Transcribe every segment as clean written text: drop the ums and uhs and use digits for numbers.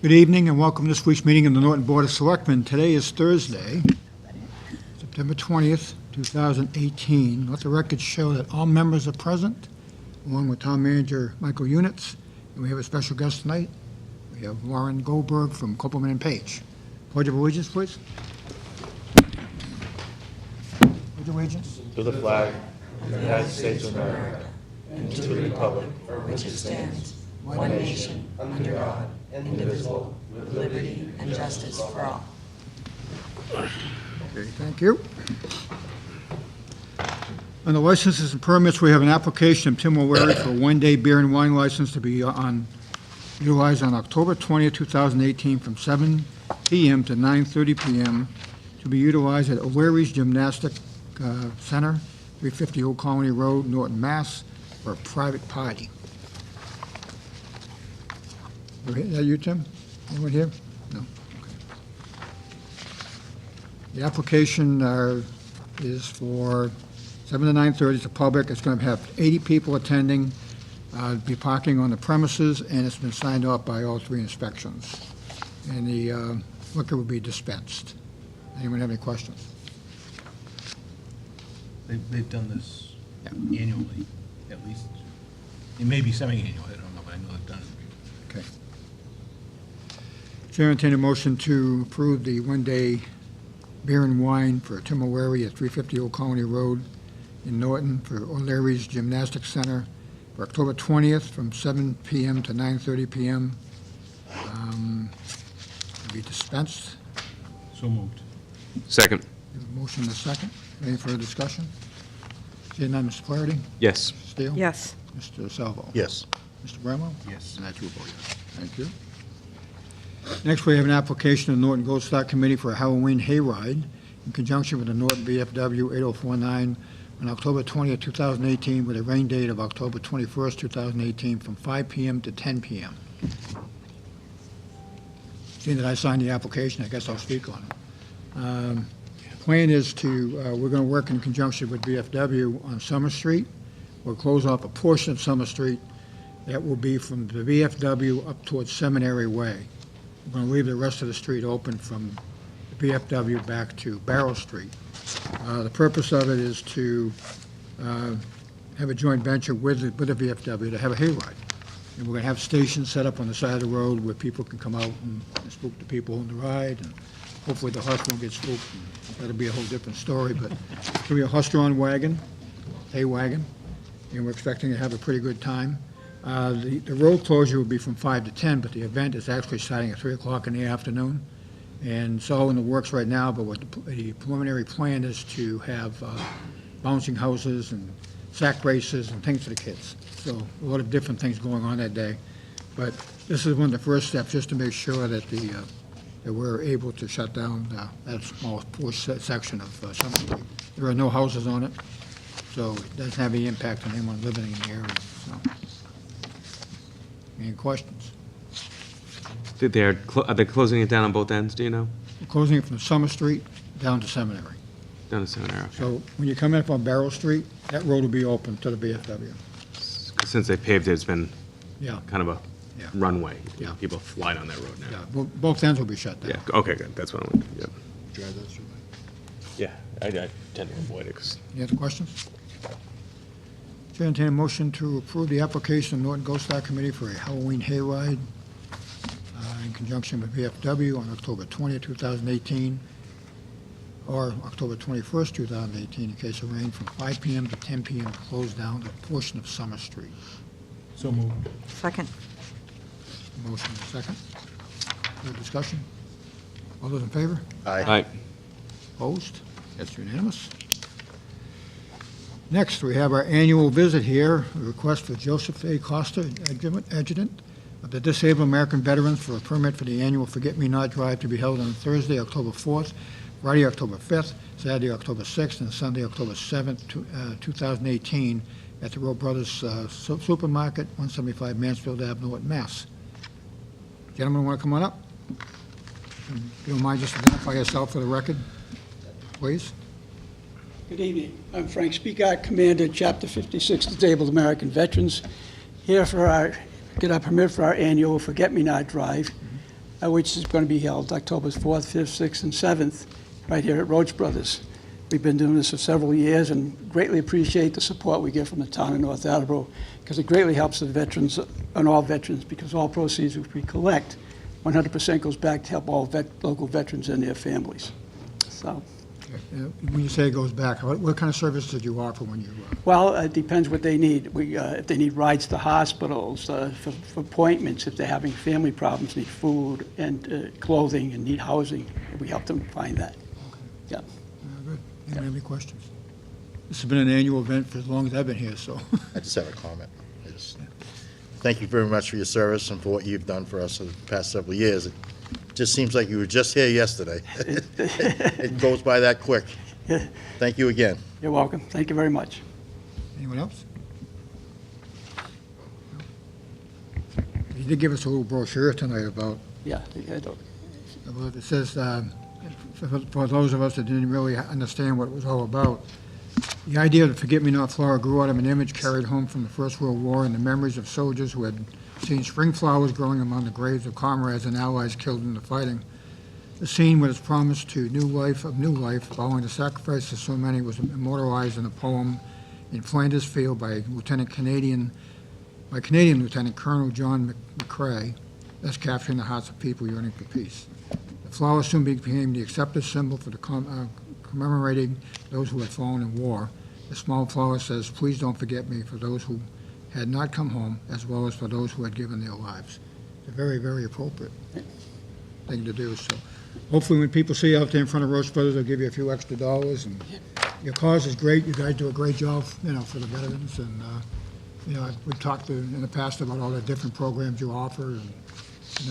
Good evening and welcome to this week's meeting of the Norton Board of Selectmen. Today is Thursday, September 20th, 2018. Let the record show that all members are present, along with Town Manager Michael Units. And we have a special guest tonight. We have Warren Goldberg from Copeland and Page. Pledge of allegiance, please. Pledge of allegiance. To the flag of the United States of America and to the republic for which it stands, one nation, under God, indivisible, with liberty and justice for all. Okay, thank you. On the licenses and permits, we have an application of Tim O'Leary for a one-day beer and wine license to be utilized on October 20th, 2018 from 7 p.m. to 9:30 p.m. to be utilized at O'Leary's Gymnastic Center, 350 Old Colony Road, Norton, Mass. For a private party. Is that you, Tim? Anyone here? No? Okay. The application is for 7 to 9:30 to public. It's going to have 80 people attending, be parking on the premises, and it's been signed off by all three inspections. And the liquor will be dispensed. Anyone have any questions? They've done this annually, at least. It may be semi-annual, I don't know, but I know they've done it. Okay. Chair, entertain a motion to approve the one-day beer and wine for Tim O'Leary at 350 Old Colony Road in Norton for O'Leary's Gymnastics Center for October 20th from 7 p.m. to 9:30 p.m. Be dispensed. So moved. Second. We have a motion and a second. Any further discussion? Seeing none, Mr. Flaherty? Yes. Mr. Steele? Yes. Mr. Salvo? Yes. Mr. Bramwell? Yes. And I too vote yes. Thank you. Next, we have an application of the Norton Gold Star Committee for a Halloween hayride in conjunction with the Norton VFW 8049 on October 20th, 2018, with a rain date of October 21st, 2018, from 5 p.m. to 10 p.m. Seeing that I signed the application, I guess I'll speak on it. The plan is to, we're going to work in conjunction with VFW on Summer Street. We'll close off a portion of Summer Street that will be from the VFW up towards Seminary Way. We're going to leave the rest of the street open from the VFW back to Barrow Street. The purpose of it is to have a joint venture with the VFW to have a hayride. And we're going to have stations set up on the side of the road where people can come out and spook the people on the ride. And hopefully the horse won't get spooked. That'll be a whole different story. But it'll be a horse-drawn wagon, hay wagon, and we're expecting to have a pretty good time. The road closure will be from 5 to 10, but the event is actually starting at 3 o'clock in the afternoon. And it's all in the works right now, but what the preliminary plan is to have bouncing houses and sack races and things for the kids. So a lot of different things going on that day. But this is one of the first steps just to make sure that that we're able to shut down that small section of Summer Street. There are no houses on it, so it doesn't have any impact on anyone living in the area. So. Any questions? Are they closing it down on both ends, do you know? We're closing it from Summer Street down to Seminary. Down to Seminary. Okay. So when you come in from Barrow Street, that road will be open to the VFW. Since they paved it, it's been Yeah, kind of a Yeah. runway. Yeah. People fly down that road now. yeah. Both ends will be shut down. Yeah, okay, good. That's what I wanted. Yep. Drive that through. Yeah, I tend to avoid it because Any other questions? Chair, entertain a motion to approve the application of Norton Gold Star Committee for a Halloween hayride in conjunction with VFW on October 20th, 2018, or October 21st, 2018, in case of rain, from 5 p.m. to 10 p.m. to close down a portion of Summer Street. So moved. Second. Motion is second. Further discussion? All those in favor? Aye. Opposed? That's unanimous. Next, we have our annual visit here, a request for Joseph A. Costa, Adjutant of the Disabled American Veterans, for a permit for the annual Forget-Me-Not Drive to be held on Thursday, October 4th, Friday, October 5th, Saturday, October 6th, and Sunday, October 7th, 2018, at the Rowe Brothers Supermarket, 175 Mansfield Ave, Norton, Mass. Gentlemen, want to come on up? If you don't mind, just identify yourself for the record, please. Good evening. I'm Frank Speakart, Commander, Chapter 56, Disabled American Veterans, here for get our permit for our annual Forget-Me-Not Drive. which is going to be held October 4th, 5th, 6th, and 7th, right here at Roach Brothers. We've been doing this for several years and greatly appreciate the support we get from the town of North Attleboro, because it greatly helps the veterans and all veterans, because all proceeds which we collect, 100% goes back to help all local veterans and their families. So, When you say it goes back, what kind of service did you offer when you? well, it depends what they need. If they need rides to hospitals, for appointments, if they're having family problems, need food and clothing and need housing, we help them find that. Yeah. Good. Anyone have any questions? This has been an annual event for as long as I've been here, so. I just have a comment. Thank you very much for your service and for what you've done for us in the past several years. It just seems like you were just here yesterday. It goes by that quick. Thank you again. You're welcome. Thank you very much. Anyone else? You did give us a little brochure tonight about, Yeah. I don't- it says, for those of us that didn't really understand what it was all about, the idea of the Forget-Me-Not flower grew out of an image carried home from the First World War and the memories of soldiers who had seen spring flowers growing among the graves of comrades and allies killed in the fighting. The scene with its promise to new life, following the sacrifice of so many, was immortalized in a poem in Flanders Field by Canadian Lieutenant Colonel John McCrae, thus capturing the hearts of people yearning for peace. The flower soon became the accepted symbol for the commemorating those who had fallen in war. The small flower says, "Please don't forget me," for those who had not come home, as well as for those who had given their lives. It's a very, very appropriate thing to do. So hopefully when people see you out there in front of Roach Brothers, they'll give you a few extra dollars. And your cause is great. You guys do a great job, for the veterans. And, we've talked in the past about all the different programs you offer and,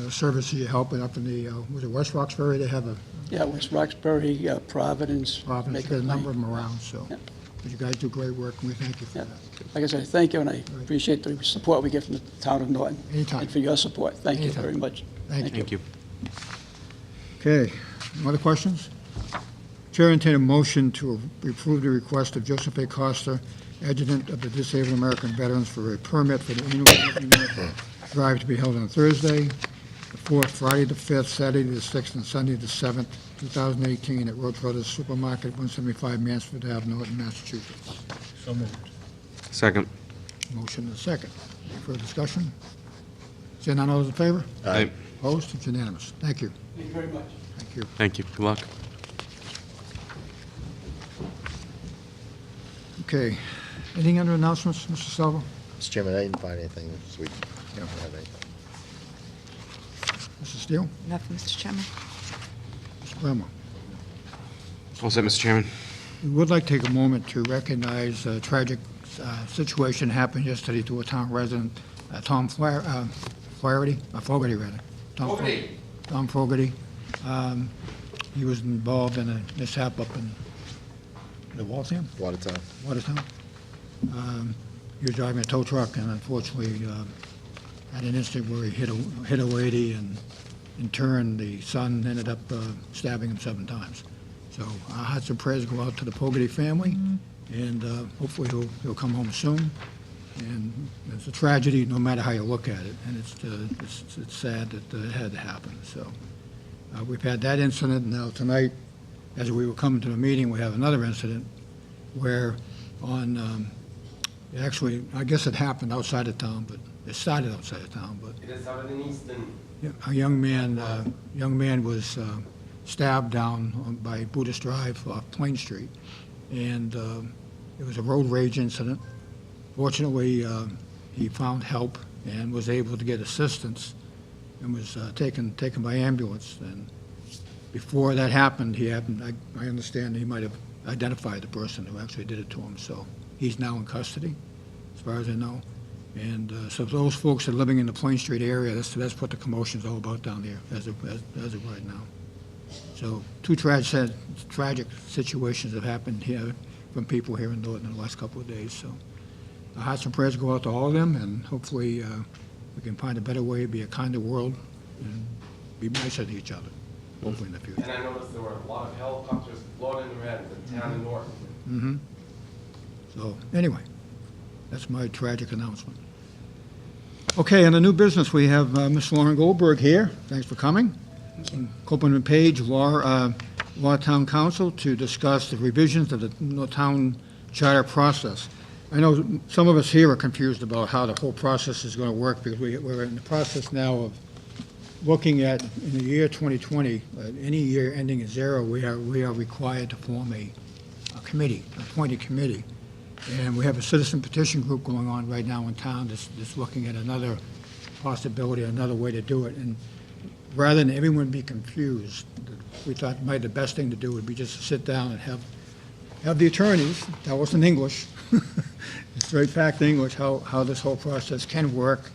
services you help up in the, was it West Roxbury? They have a Yeah, West Roxbury, Providence. province. Maker There's a number Lane. of them around, so. Yeah. But you guys do great work, and we thank you for Yeah. that. Like I said, thank you, and I appreciate the support we get from the town of Norton. Anytime. And for your support. Thank you Anytime. very much. Thank you. Thank you. Okay, no other questions? Chair entertain a motion to approve the request of Joseph A. Costa, Adjutant of the Disabled American Veterans, for a permit for the annual drive to be held on Thursday, the 4th, Friday the 5th, Saturday the 6th, and Sunday the 7th, 2018, at Roach Brothers Supermarket, 175 Mansfield Ave, Norton, Massachusetts. So moved. Second. Motion and a second. Any further discussion? Seeing none, all those in favor? Aye. Opposed? It's unanimous. Thank you. Thank you very much. Thank you. Thank you. Good luck. Okay. Anything under announcements, Mr. Salvo? Mr. Chairman, I didn't find anything this week. Yeah. Don't have anything. Mr. Steele? Nothing, Mr. Chairman. Mr. Bramwell? All set, Mr. Chairman. We would like to take a moment to recognize a tragic situation happened yesterday to a town resident, Tom Fogarty, rather. Tom Fogarty. He was involved in a mishap up in the Waltham? Watertown. Watertown. He was driving a tow truck and unfortunately had an incident where he hit a lady, and in turn, the son ended up stabbing him 7 times. So our hearts and prayers go out to the Fogarty family, and hopefully he'll come home soon. And it's a tragedy, no matter how you look at it, and it's sad that it had to happen. So we've had that incident, and now tonight, as we were coming to the meeting, we have another incident where actually, I guess it happened outside of town, but it started outside of town, but It is out in Easton. a young man was stabbed down by Buddhist Drive off Plain Street, and it was a road rage incident. Fortunately, he found help and was able to get assistance and was taken by ambulance. And before that happened, I understand he might have identified the person who actually did it to him. So he's now in custody, as far as I know. And so those folks that are living in the Plain Street area, that's what the commotion's all about down there as of right now. So 2 tragic situations have happened here from people here in Norton in the last couple of days. So our hearts and prayers go out to all of them, and hopefully we can find a better way to be a kinder world and be nicer to each other, hopefully in the future. And I noticed there were a lot of helicopters floating around the town of Norton. Mm-hmm. So, anyway, that's my tragic announcement. Okay, on the new business, we have Ms. Lauren Goldberg here. Thanks for coming. Copeland and Page, Law Town Council, to discuss the revisions of the town charter process. I know some of us here are confused about how the whole process is going to work, because we're in the process now of looking at, in the year 2020, any year ending in 0, we are required to form a committee, an appointed committee. And we have a citizen petition group going on right now in town that's looking at another possibility, another way to do it. And rather than everyone be confused, we thought the best thing to do would be just to sit down and have the attorneys tell us in English, straight fact English, how this whole process can work,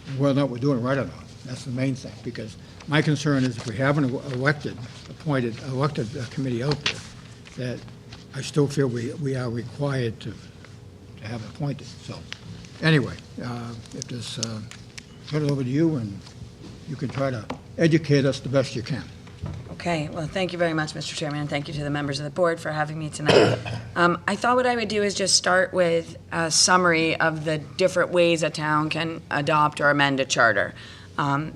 and whether or not we're doing it right or not. That's the main thing, because my concern is if we have an elected committee out there, that I still feel we are required to have it appointed. So, anyway, if this, turn it over to you, and you can try to educate us the best you can. Okay, well, thank you very much, Mr. Chairman, and thank you to the members of the board for having me tonight. I thought what I would do is just start with a summary of the different ways a town can adopt or amend a charter.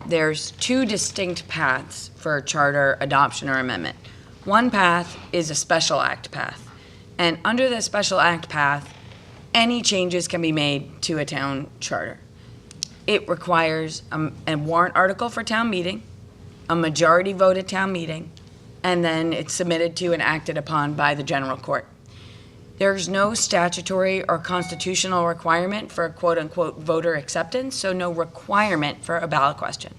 There's two distinct paths for charter adoption or amendment. One path is a special act path, and under the special act path, any changes can be made to a town charter. It requires a warrant article for town meeting, a majority vote at town meeting, and then it's submitted to and acted upon by the general court. There's no statutory or constitutional requirement for quote-unquote voter acceptance, so no requirement for a ballot question.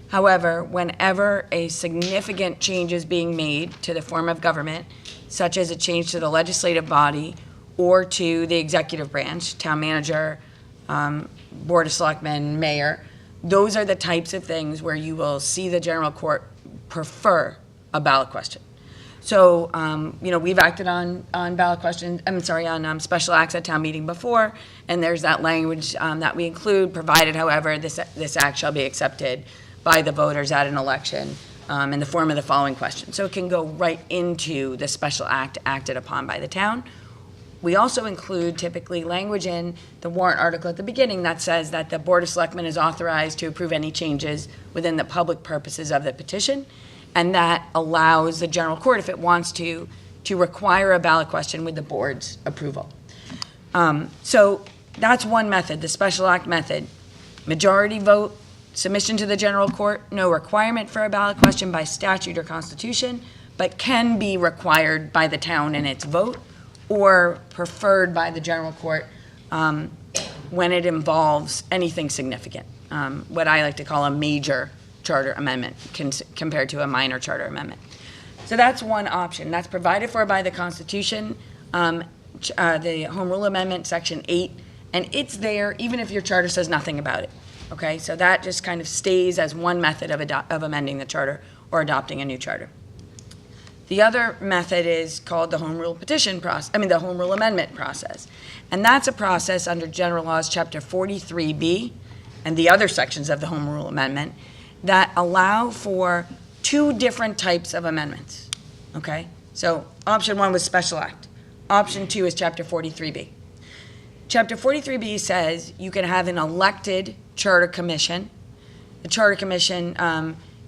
However, whenever a significant change is being made to the form of government, such as a change to the legislative body or to the executive branch, town manager, board of selectmen, mayor, those are the types of things where you will see the general court prefer a ballot question. So, we've acted on ballot questions, on special acts at town meeting before, and there's that language that we include, provided, however, this act shall be accepted by the voters at an election in the form of the following question. So it can go right into the special act acted upon by the town. We also include typically language in the warrant article at the beginning that says that the Board of Selectmen is authorized to approve any changes within the public purposes of the petition, and that allows the general court, if it wants to require a ballot question with the board's approval. So that's one method, the special act method. Majority vote, submission to the general court, no requirement for a ballot question by statute or constitution, but can be required by the town in its vote, or preferred by the general court when it involves anything significant, what I like to call a major charter amendment compared to a minor charter amendment. So that's one option. That's provided for by the Constitution, the Home Rule Amendment, Section 8, and it's there even if your charter says nothing about it. Okay, so that just kind of stays as one method of amending the charter or adopting a new charter. The other method is called the Home Rule Petition process, the Home Rule Amendment process. And that's a process under General Laws Chapter 43B and the other sections of the Home Rule Amendment that allow for two different types of amendments, okay? So option one was special act. Option two is Chapter 43B. Chapter 43B says you can have an elected charter commission. The charter commission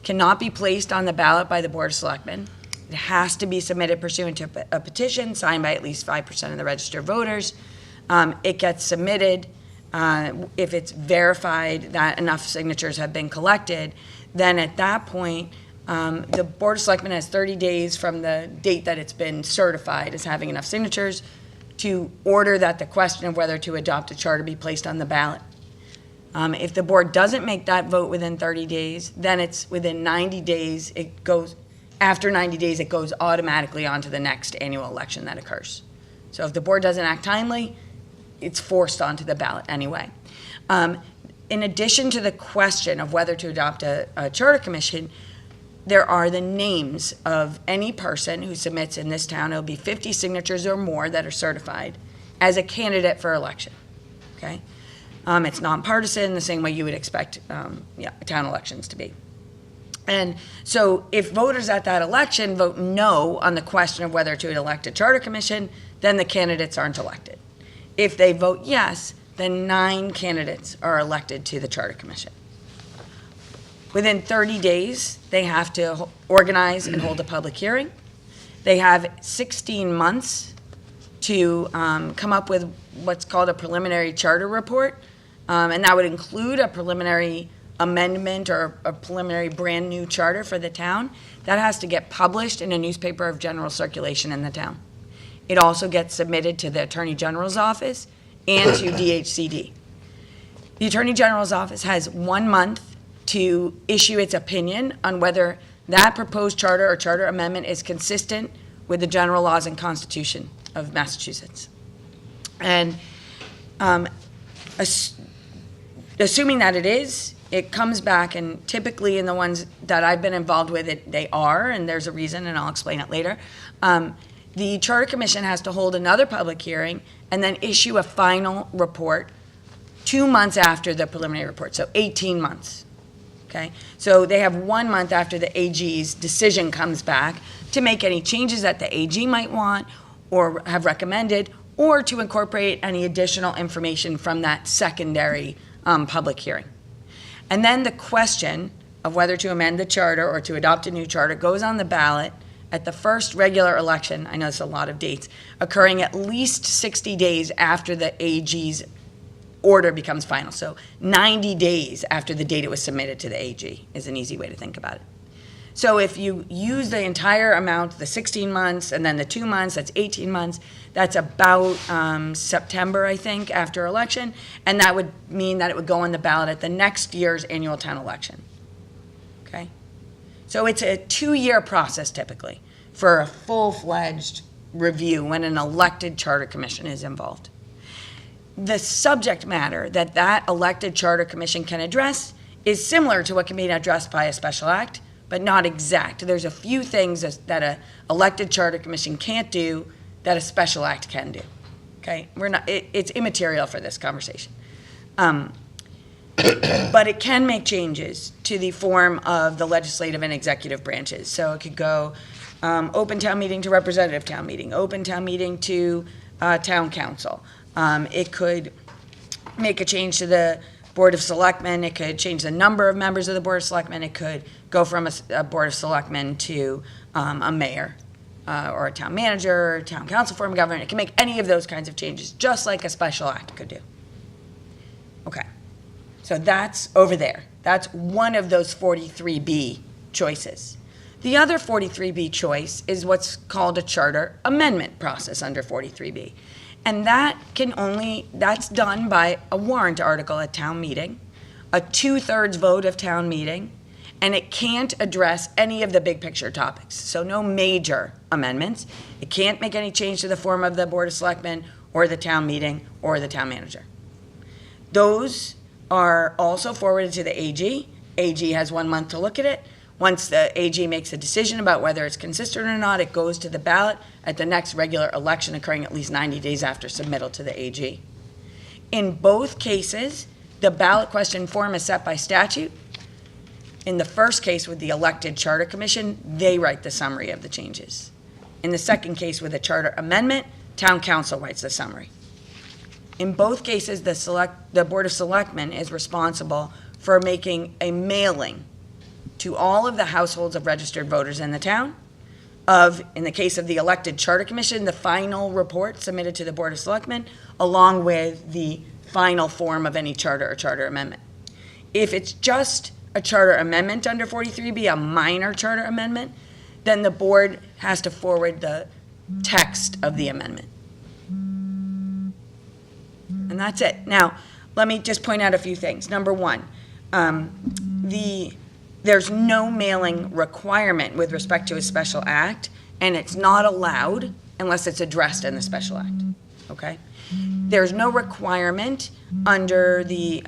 cannot be placed on the ballot by the Board of Selectmen. It has to be submitted pursuant to a petition signed by at least 5% of the registered voters. It gets submitted. If it's verified that enough signatures have been collected, then at that point, the Board of Selectmen has 30 days from the date that it's been certified as having enough signatures to order that the question of whether to adopt a charter be placed on the ballot. If the board doesn't make that vote within 30 days, then it's within 90 days, after 90 days, it goes automatically on to the next annual election that occurs. So if the board doesn't act timely, it's forced onto the ballot anyway. In addition to the question of whether to adopt a charter commission, there are the names of any person who submits in this town. It'll be 50 signatures or more that are certified as a candidate for election, okay? It's nonpartisan, the same way you would expect town elections to be. And so if voters at that election vote no on the question of whether to elect a charter commission, then the candidates aren't elected. If they vote yes, then 9 candidates are elected to the charter commission. Within 30 days, they have to organize and hold a public hearing. They have 16 months to come up with what's called a preliminary charter report, and that would include a preliminary amendment or a preliminary brand-new charter for the town. That has to get published in a newspaper of general circulation in the town. It also gets submitted to the Attorney General's office and to DHCD. The Attorney General's office has 1 month to issue its opinion on whether that proposed charter or charter amendment is consistent with the general laws and Constitution of Massachusetts. And assuming that it is, it comes back, and typically in the ones that I've been involved with, they are, and there's a reason, and I'll explain it later. The Charter Commission has to hold another public hearing and then issue a final report 2 months after the preliminary report, so 18 months. Okay, so they have 1 month after the AG's decision comes back to make any changes that the AG might want or have recommended, or to incorporate any additional information from that secondary public hearing. And then the question of whether to amend the charter or to adopt a new charter goes on the ballot at the first regular election, I know it's a lot of dates, occurring at least 60 days after the AG's order becomes final. So 90 days after the date it was submitted to the AG is an easy way to think about it. So if you use the entire amount, the 16 months and then the 2 months, that's 18 months, that's about September, I think, after election, and that would mean that it would go on the ballot at the next year's annual town election. Okay? So it's a 2-year process typically for a full-fledged review when an elected charter commission is involved. The subject matter that that elected charter commission can address is similar to what can be addressed by a special act, but not exact. There's a few things that an elected charter commission can't do that a special act can do. Okay, it's immaterial for this conversation. But it can make changes to the form of the legislative and executive branches. So it could go open town meeting to representative town meeting, open town meeting to town council. It could make a change to the Board of Selectmen. It could change the number of members of the Board of Selectmen. It could go from a Board of Selectmen to a mayor or a town manager, or a town council form of government. It can make any of those kinds of changes, just like a special act could do. Okay, so that's over there. That's one of those 43B choices. The other 43B choice is what's called a charter amendment process under 43B. And that's done by a warrant article at town meeting, a 2/3 vote of town meeting, and it can't address any of the big picture topics. So no major amendments. It can't make any change to the form of the Board of Selectmen or the town meeting or the town manager. Those are also forwarded to the AG. AG has 1 month to look at it. Once the AG makes a decision about whether it's consistent or not, it goes to the ballot at the next regular election occurring at least 90 days after submittal to the AG. In both cases, the ballot question form is set by statute. In the first case with the elected charter commission, they write the summary of the changes. In the second case with a charter amendment, town council writes the summary. In both cases, the Board of Selectmen is responsible for making a mailing to all of the households of registered voters in the town of, in the case of the elected charter commission, the final report submitted to the Board of Selectmen, along with the final form of any charter or charter amendment. If it's just a charter amendment under 43B, a minor charter amendment, then the board has to forward the text of the amendment. And that's it. Now, let me just point out a few things. Number one, there's no mailing requirement with respect to a special act, and it's not allowed unless it's addressed in the special act, okay? There's no requirement under the,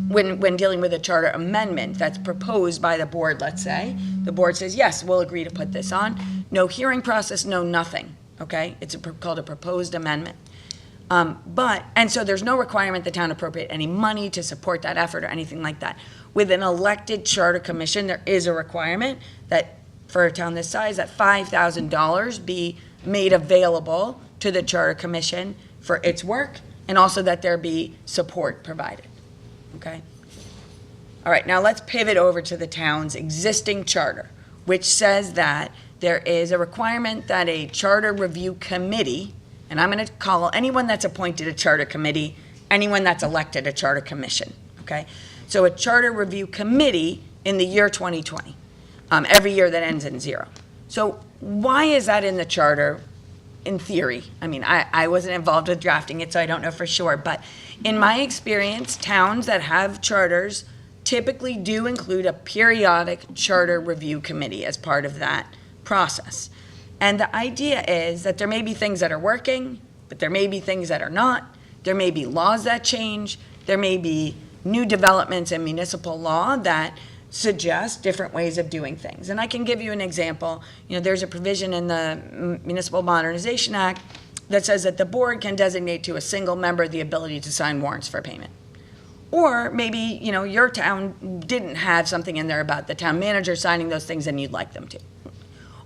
when dealing with a charter amendment that's proposed by the board, let's say. The board says, yes, we'll agree to put this on. No hearing process, no nothing, okay? It's called a proposed amendment. And so there's no requirement the town appropriate any money to support that effort or anything like that. With an elected charter commission, there is a requirement that for a town this size, that $5,000 be made available to the charter commission for its work, and also that there be support provided, okay? All right, now let's pivot over to the town's existing charter, which says that there is a requirement that a charter review committee, and I'm going to call anyone that's appointed a charter committee, anyone that's elected a charter commission, okay? So a charter review committee in the year 2020, every year that ends in 0. So why is that in the charter in theory? I mean, I wasn't involved with drafting it, so I don't know for sure, but in my experience, towns that have charters typically do include a periodic charter review committee as part of that process. And the idea is that there may be things that are working, but there may be things that are not. There may be laws that change. There may be new developments in municipal law that suggest different ways of doing things. And I can give you an example. You know, there's a provision in the Municipal Modernization Act that says that the board can designate to a single member the ability to sign warrants for payment. Or maybe, you know, your town didn't have something in there about the town manager signing those things and you'd like them to.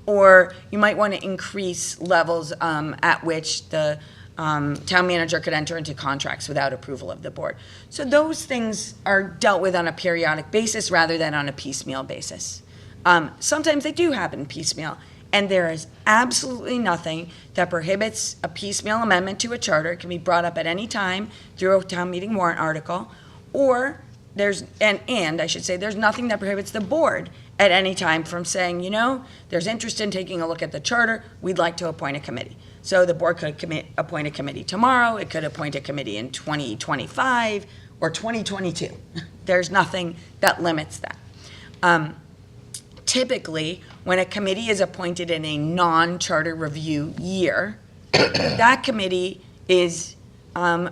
Or you might want to increase levels at which the town manager could enter into contracts without approval of the board. So those things are dealt with on a periodic basis rather than on a piecemeal basis. Sometimes they do happen piecemeal, and there is absolutely nothing that prohibits a piecemeal amendment to a charter. It can be brought up at any time through a town meeting warrant article, or there's nothing that prohibits the board at any time from saying, you know, there's interest in taking a look at the charter, we'd like to appoint a committee. So the board could appoint a committee tomorrow, it could appoint a committee in 2025 or 2022. There's nothing that limits that. Typically, when a committee is appointed in a non-charter review year, that committee is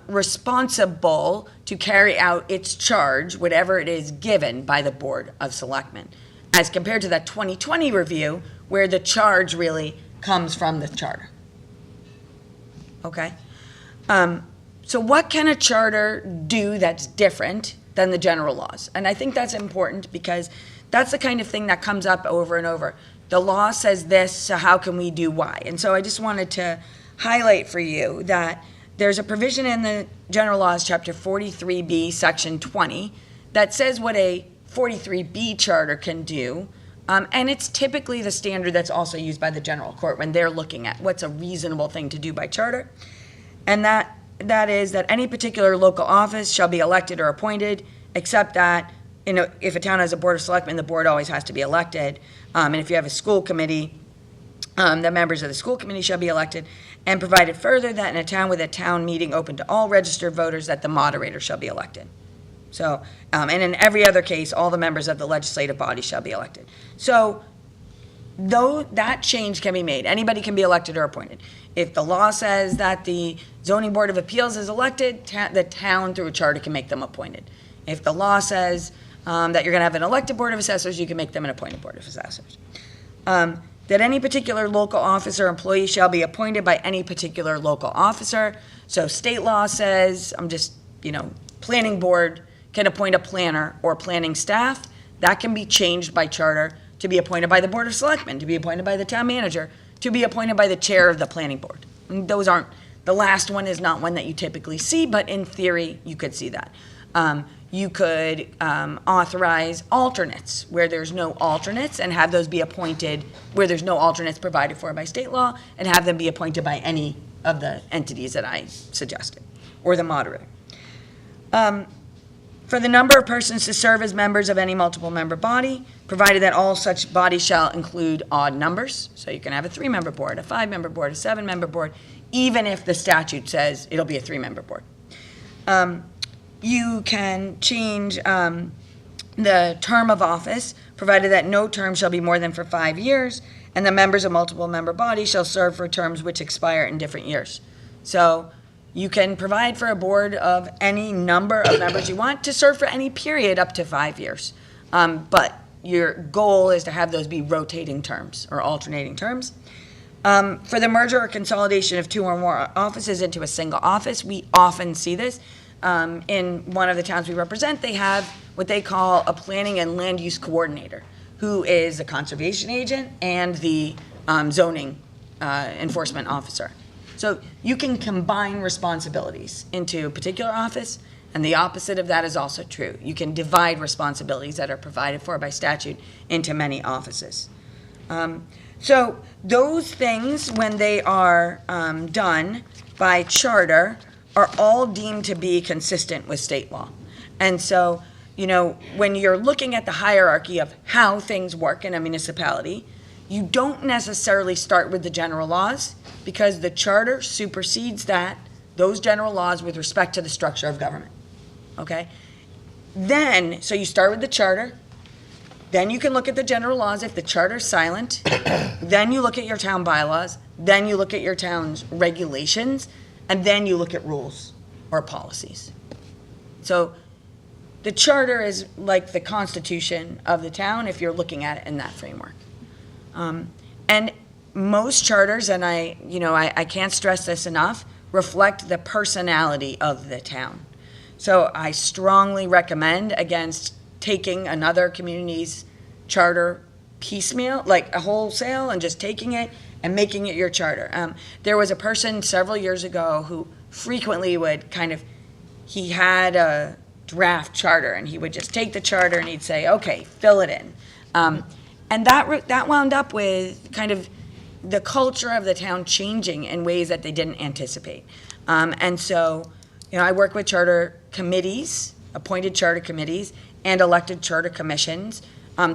responsible to carry out its charge, whatever it is given by the Board of Selectmen, as compared to that 2020 review, where the charge really comes from the charter. Okay? So what can a charter do that's different than the general laws? And I think that's important because that's the kind of thing that comes up over and over. The law says this, so how can we do Y? And so I just wanted to highlight for you that there's a provision in the general laws, chapter 43B, section 20, that says what a 43B charter can do, and it's typically the standard that's also used by the general court when they're looking at what's a reasonable thing to do by charter, and that is that any particular local office shall be elected or appointed, except that, you know, if a town has a board of selectmen, the board always has to be elected, and if you have a school committee, the members of the school committee shall be elected, and provided further that in a town with a town meeting open to all registered voters, that the moderator shall be elected. So, and in every other case, all the members of the legislative body shall be elected. So, though that change can be made, anybody can be elected or appointed. If the law says that the zoning board of appeals is elected, the town through a charter can make them appointed. If the law says that you're going to have an elected board of assessors, you can make them an appointed board of assessors. That any particular local office or employee shall be appointed by any particular local officer. So state law says, planning board can appoint a planner or planning staff. That can be changed by charter to be appointed by the Board of Selectmen, to be appointed by the town manager, to be appointed by the chair of the planning board. And those aren't, the last one is not one that you typically see, but in theory, you could see that. You could authorize alternates where there's no alternates and have those be appointed where there's no alternates provided for by state law and have them be appointed by any of the entities that I suggested, or the moderator. For the number of persons to serve as members of any multiple member body, provided that all such bodies shall include odd numbers. So you can have a 3-member board, a 5-member board, a 7-member board, even if the statute says it'll be a 3-member board. You can change the term of office, provided that no term shall be more than for 5 years, and the members of multiple member bodies shall serve for terms which expire in different years. So you can provide for a board of any number of members you want to serve for any period up to 5 years. But your goal is to have those be rotating terms or alternating terms. For the merger or consolidation of 2 or more offices into a single office, we often see this. In one of the towns we represent, they have what they call a planning and land use coordinator, who is a conservation agent and the zoning enforcement officer. So you can combine responsibilities into a particular office, And the opposite of that is also true. You can divide responsibilities that are provided for by statute into many offices. So those things, when they are done by charter, are all deemed to be consistent with state law. And so, you know, when you're looking at the hierarchy of how things work in a municipality, you don't necessarily start with the general laws, because the charter supersedes those general laws with respect to the structure of government. Okay? Then, so you start with the charter, then you can look at the general laws if the charter's silent, then you look at your town bylaws, then you look at your town's regulations, and then you look at rules or policies. So the charter is like the constitution of the town if you're looking at it in that framework. And most charters, and I can't stress this enough, reflect the personality of the town. So I strongly recommend against taking another community's charter piecemeal, like a wholesale, and just taking it and making it your charter. There was a person several years ago who frequently would he had a draft charter, and he would just take the charter and he'd say, okay, fill it in. And that wound up with kind of the culture of the town changing in ways that they didn't anticipate. And so, I work with charter committees, appointed charter committees, and elected charter commissions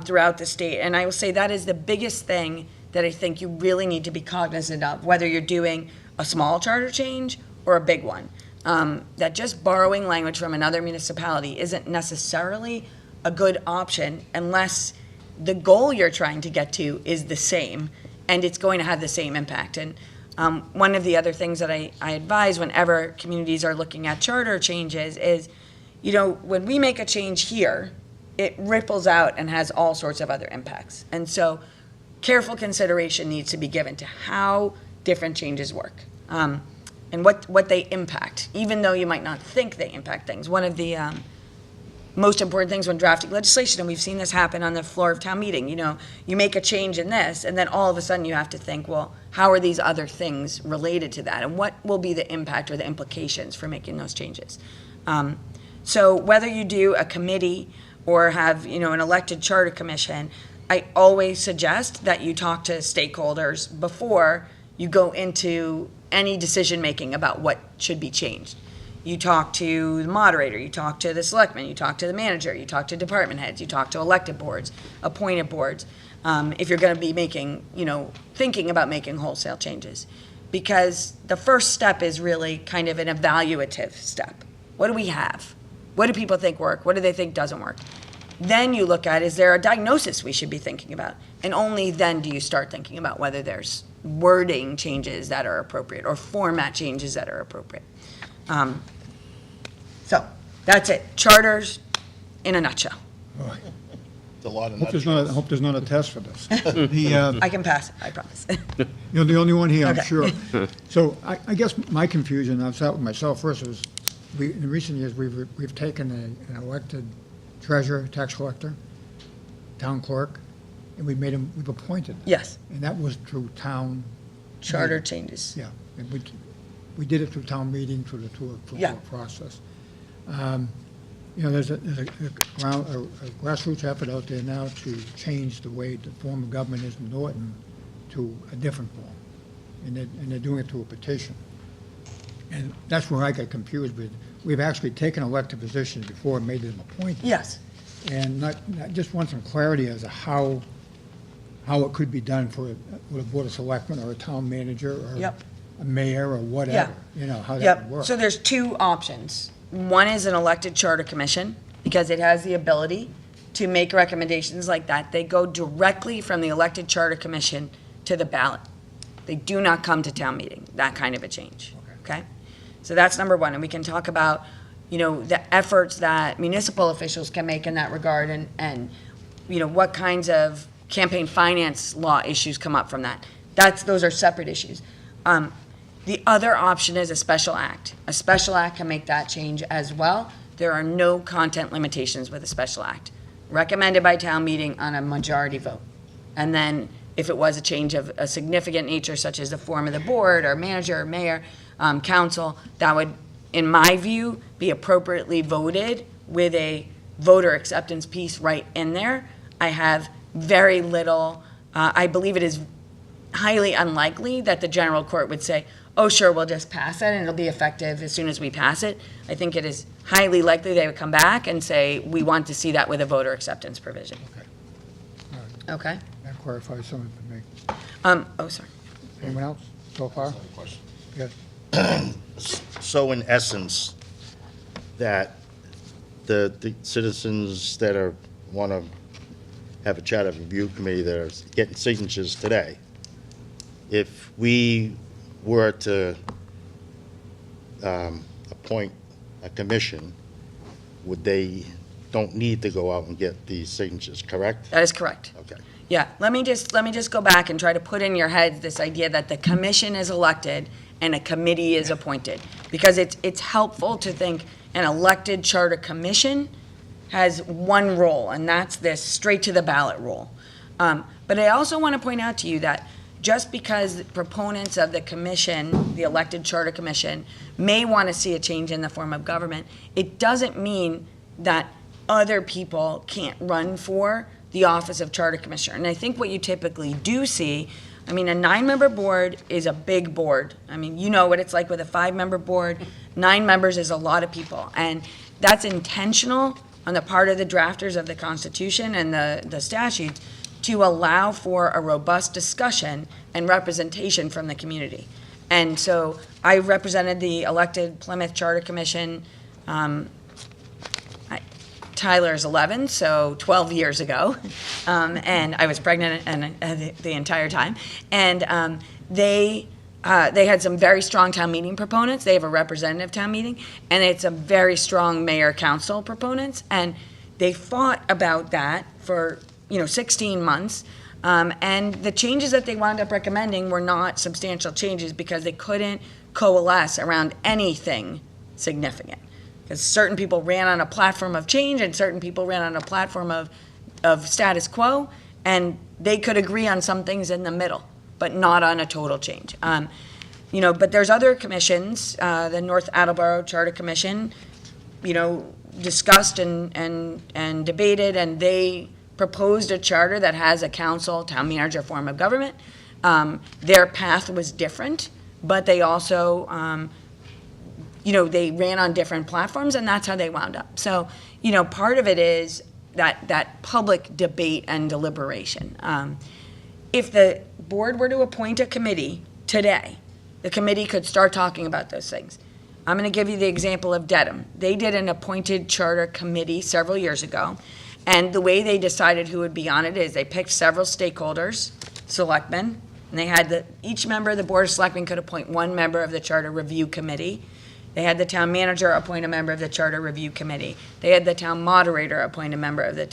throughout the state. And I will say that is the biggest thing that I think you really need to be cognizant of, whether you're doing a small charter change or a big one. That just borrowing language from another municipality isn't necessarily a good option unless the goal you're trying to get to is the same, and it's going to have the same impact. And one of the other things that I advise whenever communities are looking at charter changes is, when we make a change here, it ripples out and has all sorts of other impacts. And so careful consideration needs to be given to how different changes work, and what they impact, even though you might not think they impact things. One of the most important things when drafting legislation, and we've seen this happen on the floor of town meeting, you make a change in this, and then all of a sudden you have to think, well, how are these other things related to that? And what will be the impact or the implications for making those changes? So whether you do a committee or have, an elected charter commission, I always suggest that you talk to stakeholders before you go into any decision-making about what should be changed. You talk to the moderator, you talk to the selectmen, you talk to the manager, you talk to department heads, you talk to elected boards, appointed boards, if you're going to be making, thinking about making wholesale changes. Because the first step is really kind of an evaluative step. What do we have? What do people think work? What do they think doesn't work? Then you look at, is there a diagnosis we should be thinking about? And only then do you start thinking about whether there's wording changes that are appropriate or format changes that are appropriate. So that's it. Charters in a nutshell. It's a lot of I nuts. hope there's not a test for this. I can pass it, I promise. You're the only one here, I'm Okay. sure. So I guess my confusion, I've sat with myself first, was in recent years, we've taken an elected treasurer, tax collector, town clerk, and we've appointed them. Yes, And that was through town, charter changes. yeah, and we did it through town meeting, through the Yeah. process. There's a grassroots effort out there now to change the way the form of government is in Norton to a different form, and they're doing it through a petition. And that's where I got confused with, we've actually taken elected positions before and made them appointed. Yes, And I just want some clarity as to how it could be done with a board of selectmen or a town manager or Yep. a mayor or whatever, how that would yep. work. So there's two options. One is an elected charter commission, because it has the ability to make recommendations like that. They go directly from the elected charter commission to the ballot. They do not come to town meeting, that kind of a change, okay? So that's number one, and we can talk about, the efforts that municipal officials can make in that regard, and what kinds of campaign finance law issues come up from that. Those are separate issues. The other option is a special act. A special act can make that change as well. There are no content limitations with a special act, recommended by town meeting on a majority vote. And then if it was a change of a significant nature, such as the form of the board or manager or mayor, council, that would in my view, be appropriately voted with a voter acceptance piece right in there. I have very little, I believe it is highly unlikely that the general court would say, oh, sure, we'll just pass it and it'll be effective as soon as we pass it. I think it is highly likely they would come back and say, we want to see that with a voter acceptance provision. Okay? That clarifies something for me. Oh, sorry. Anyone else so far? Yes. So in essence, that the citizens that want to have a charter review committee that are getting signatures today, if we were to appoint a commission, they don't need to go out and get these signatures, correct? That is correct. Okay. Yeah, let me just go back and try to put in your heads this idea that the commission is elected and a committee is appointed. Because it's helpful to think an elected charter commission has one role, and that's this straight to the ballot role. But I also want to point out to you that just because proponents of the commission, the elected charter commission, may want to see a change in the form of government, it doesn't mean that other people can't run for the office of charter commissioner. And I think what you typically do see, I mean, a 9-member board is a big board. I mean, you know what it's like with a 5-member board. 9 members is a lot of people. And that's intentional on the part of the drafters of the Constitution and the statutes to allow for a robust discussion and representation from the community. And so I represented the elected Plymouth Charter Commission, Tyler's 11, so 12 years ago, and I was pregnant the entire time. And they had some very strong town meeting proponents. They have a representative town meeting, and it's a very strong mayor-council proponents. And they fought about that for 16 months. And the changes that they wound up recommending were not substantial changes because they couldn't coalesce around anything significant. Because certain people ran on a platform of change and certain people ran on a platform of status quo, and they could agree on some things in the middle, but not on a total change. But there's other commissions, the North Attleboro Charter Commission, discussed and debated, and they proposed a charter that has a council, town manager form of government. Their path was different, but they also they ran on different platforms, and that's how they wound up. So, part of it is that public debate and deliberation. If the board were to appoint a committee today, the committee could start talking about those things. I'm going to give you the example of Dedham. They did an appointed charter committee several years ago, and the way they decided who would be on it is they picked several stakeholders, selectmen, and they had each member of the Board of Selectmen could appoint one member of the Charter Review Committee. They had the town manager appoint a member of the Charter Review Committee. They had the town moderator appoint a member of the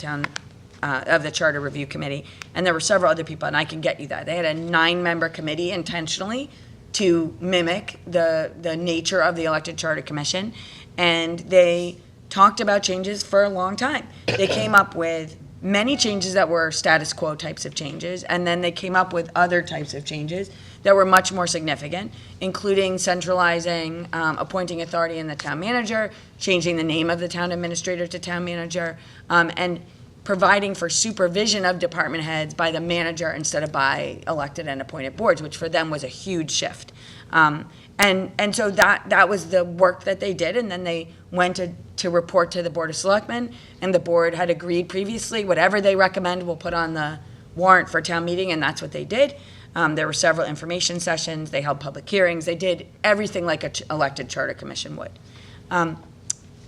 Charter Review Committee. And there were several other people, and I can get you that. They had a 9-member committee intentionally to mimic the nature of the elected Charter Commission. And they talked about changes for a long time. They came up with many changes that were status quo types of changes, and then they came up with other types of changes that were much more significant, including centralizing appointing authority in the town manager, changing the name of the town administrator to town manager, and providing for supervision of department heads by the manager instead of by elected and appointed boards, which for them was a huge shift. And so that was the work that they did, and then they went to report to the Board of Selectmen, and the board had agreed previously, whatever they recommend, we'll put on the warrant for town meeting, and that's what they did. There were several information sessions, they held public hearings, they did everything like an elected charter commission would.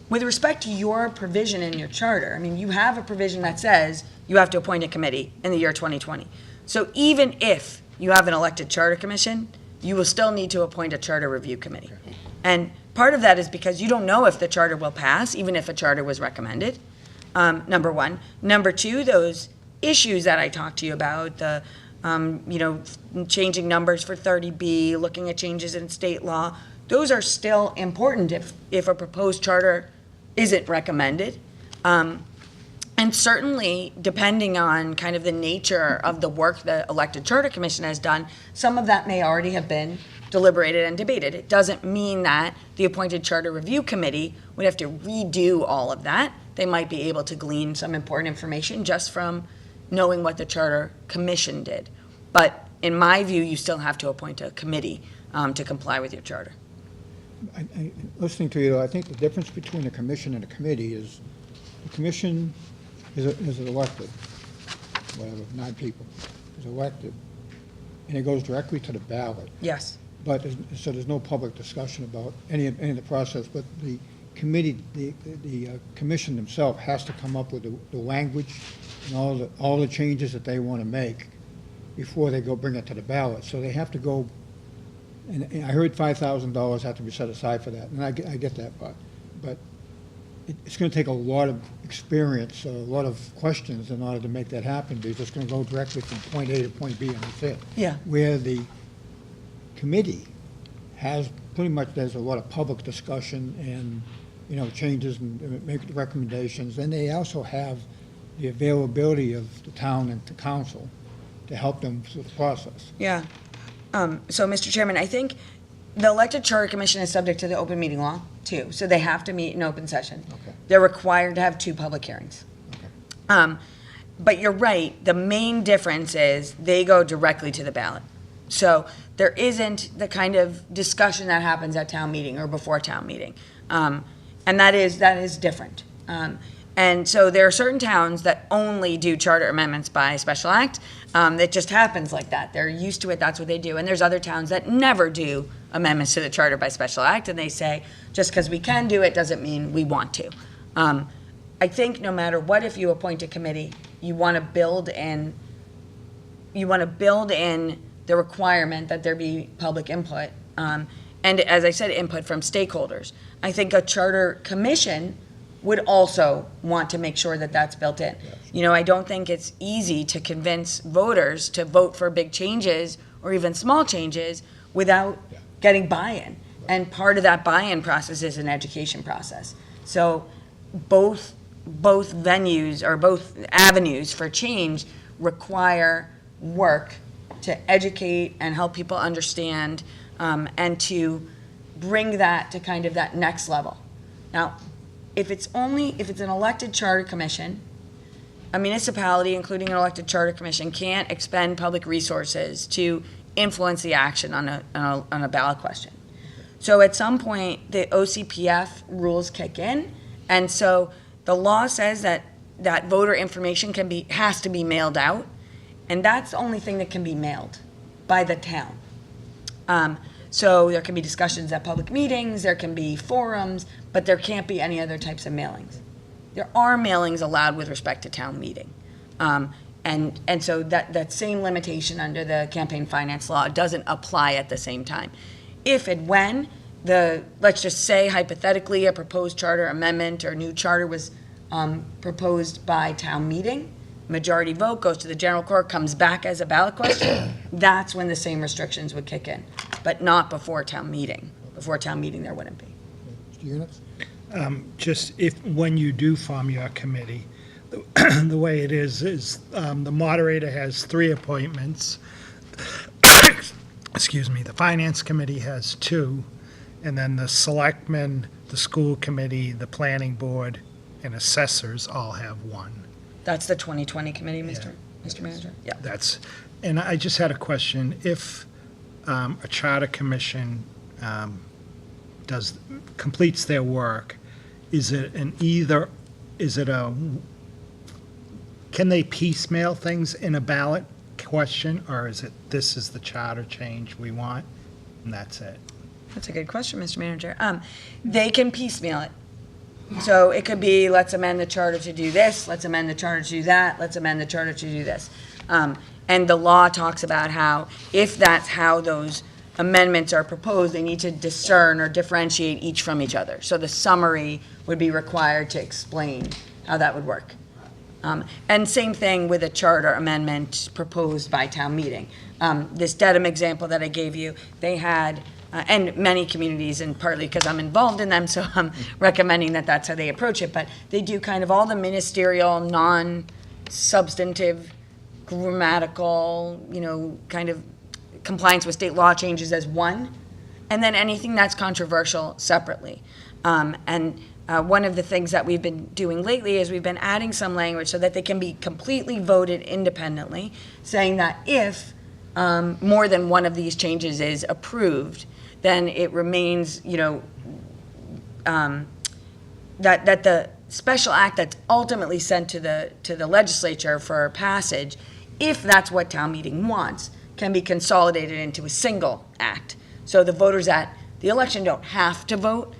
With respect to your provision in your charter, I mean, you have a provision that says you have to appoint a committee in the year 2020. So even if you have an elected charter commission, you will still need to appoint a charter review committee. And part of that is because you don't know if the charter will pass, even if a charter was recommended, number one. Number two, those issues that I talked to you about, the changing numbers for 30B, looking at changes in state law, those are still important if a proposed charter isn't recommended. And And certainly, depending on kind of the nature of the work the elected charter commission has done, some of that may already have been deliberated and debated. It doesn't mean that the appointed charter review committee would have to redo all of that. They might be able to glean some important information just from knowing what the charter commission did. But in my view, you still have to appoint a committee to comply with your charter. Listening to you, I think the difference between a commission and a committee is the commission is elected, whatever, 9 people, is elected, and it goes directly to the ballot. Yes. But, so there's no public discussion about any of the process, but the committee, the commission themselves has to come up with the language and all the changes that they want to make before they go bring it to the ballot. So they have to go, and I heard $5,000 have to be set aside for that, and I get that part. But it's going to take a lot of experience, a lot of questions in order to make that happen, because it's going to go directly from point A to point B, and that's it. Yeah. Where the committee has, pretty much, there's a lot of public discussion and, changes and make recommendations. And they also have the availability of the town and the council to help them through the process. Yeah. So, Mr. Chairman, I think the elected charter commission is subject to the open meeting law, too. So they have to meet in open session. Okay. They're required to have 2 public hearings. Okay. But you're right, the main difference is they go directly to the ballot. So there isn't the kind of discussion that happens at town meeting or before town meeting. And that is different. And so there are certain towns that only do charter amendments by special act. It just happens like that. They're used to it, that's what they do. And there's other towns that never do amendments to the charter by special act, and they say, just because we can do it doesn't mean we want to. I think no matter what, if you appoint a committee, you want to build in the requirement that there be public input. And as I said, input from stakeholders. I think a charter commission would also want to make sure that that's built in. Yes. I don't think it's easy to convince voters to vote for big changes or even small changes without getting buy-in. Right. And part of that buy-in process is an education process. So both venues or both avenues for change require work to educate and help people understand and to bring that to kind of that next level. Now, if it's an elected charter commission, a municipality, including an elected charter commission, can't expend public resources to influence the action on a ballot question. So at some point, the OCPF rules kick in, and so the law says that voter information has to be mailed out, and that's the only thing that can be mailed by the town. So there can be discussions at public meetings, there can be forums, but there can't be any other types of mailings. There are mailings allowed with respect to town meeting. And so that same limitation under the campaign finance law doesn't apply at the same time. If and when let's just say hypothetically a proposed charter amendment or new charter was proposed by town meeting, majority vote, goes to the general court, comes back as a ballot question, that's when the same restrictions would kick in, but not before town meeting. Before town meeting, there wouldn't be. Mr. Units? Just when you do form your committee, the way it is the moderator has 3 appointments. Excuse me, the finance committee has 2, and then the selectmen, the school committee, the planning board, and assessors all have 1. That's the 2020 committee, Mr. Manager? Yeah. And I just had a question. If a charter commission completes their work, can they piecemeal things in a ballot question, or is it, this is the charter change we want, and that's it? That's a good question, Mr. Manager. They can piecemeal it. So it could be, let's amend the charter to do this, let's amend the charter to do that, let's amend the charter to do this. And the law talks about how, if that's how those amendments are proposed, they need to discern or differentiate each from each other. So the summary would be required to explain how that would work. And same thing with a charter amendment proposed by town meeting. This Dedham example that I gave you, they had and many communities, and partly because I'm involved in them, so I'm recommending that that's how they approach it, but they do kind of all the ministerial, non-substantive, grammatical, kind of compliance with state law changes as one, and then anything that's controversial separately. One of the things that we've been doing lately is we've been adding some language so that they can be completely voted independently, saying that if more than one of these changes is approved, then it remains, that the special act that's ultimately sent to the legislature for passage, if that's what town meeting wants, can be consolidated into a single act. So the voters at the election don't have to vote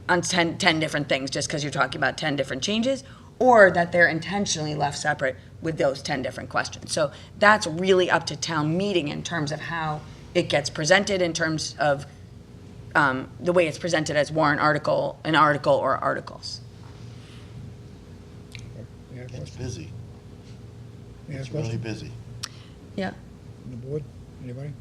on 10 different things just because you're talking about 10 different changes, or that they're intentionally left separate with those 10 different questions. So that's really up to town meeting in terms of how it gets presented, in terms of the way it's presented as warrant article, an article, or articles. Any other It's questions? busy. Any other It's really questions busy. Yeah. from the board? Anybody?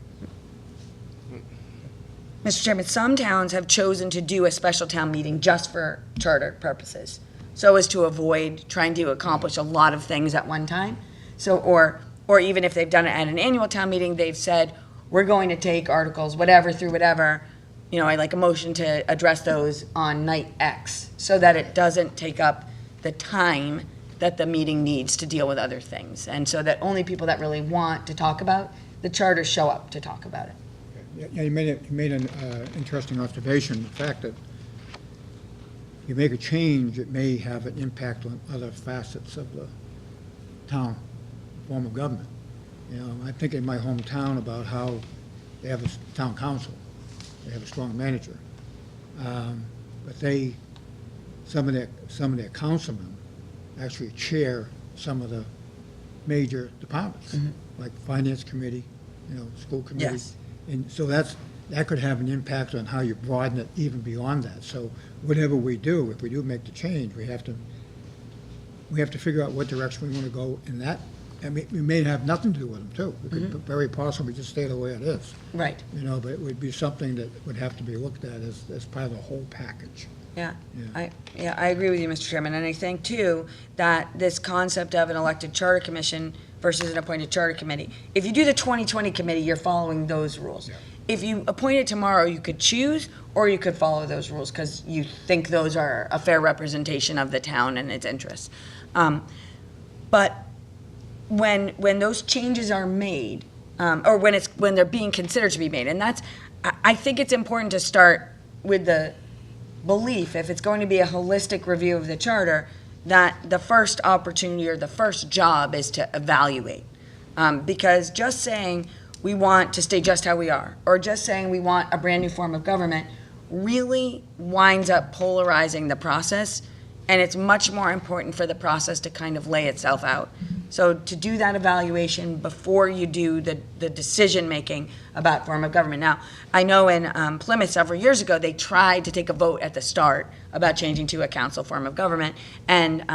Mr. Chairman, some towns have chosen to do a special town meeting just for charter purposes, so as to avoid trying to accomplish a lot of things at one time. So, or even if they've done it at an annual town meeting, they've said, we're going to take articles, whatever, through whatever, I like a motion to address those on night X, so that it doesn't take up the time that the meeting needs to deal with other things. And so that only people that really want to talk about the charter show up to talk about it. Yeah, you made an interesting observation, the fact that you make a change, it may have an impact on other facets of the town form of government. I think in my hometown about how they have a town council, they have a strong manager, but some of their councilmen actually chair some of the major departments, like finance committee, school committee. Yes. And so that could have an impact on how you broaden it even beyond that. So whatever we do, if we do make the change, we have to figure out what direction we want to go in that. I mean, we may have nothing to do with them too. We could very possibly just stay the way it is. Right. But it would be something that would have to be looked at as part of the whole package. Yeah, Yeah. I agree with you, Mr. Chairman, and I think too that this concept of an elected charter commission versus an appointed charter committee, if you do the 2020 committee, you're following those rules. Yeah. If you appoint it tomorrow, you could choose, or you could follow those rules because you think those are a fair representation of the town and its interests. But when those changes are made, or when they're being considered to be made, and I think it's important to start with the belief, if it's going to be a holistic review of the charter, that the first opportunity or the first job is to evaluate. Because just saying we want to stay just how we are, or just saying we want a brand new form of government, really winds up polarizing the process, and it's much more important for the process to kind of lay itself out. So to do that evaluation before you do the decision-making about form of government. Now, I know in Plymouth several years ago, they tried to take a vote at the start about changing to a council form of government, and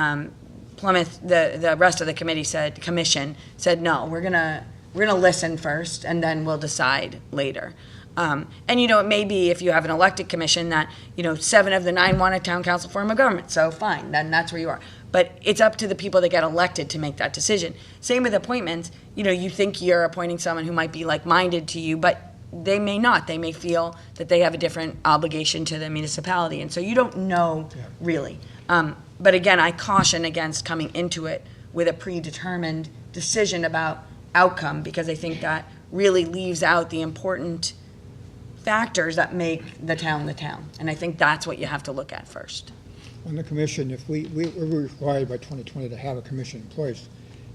Plymouth, the rest of the commission said, no, we're gonna listen first, and then we'll decide later. And it may be if you have an elected commission that 7 of the 9 want a town council form of government, so fine, then that's where you are. But it's up to the people that get elected to make that decision. Same with appointments. You think you're appointing someone who might be like-minded to you, but they may not. They may feel that they have a different obligation to the municipality, and so you don't know really. But again, I caution against coming into it with a predetermined decision about outcome, because I think that really leaves out the important factors that make the town, and I think that's what you have to look at first. On the commission, if we're required by 2020 to have a commission in place,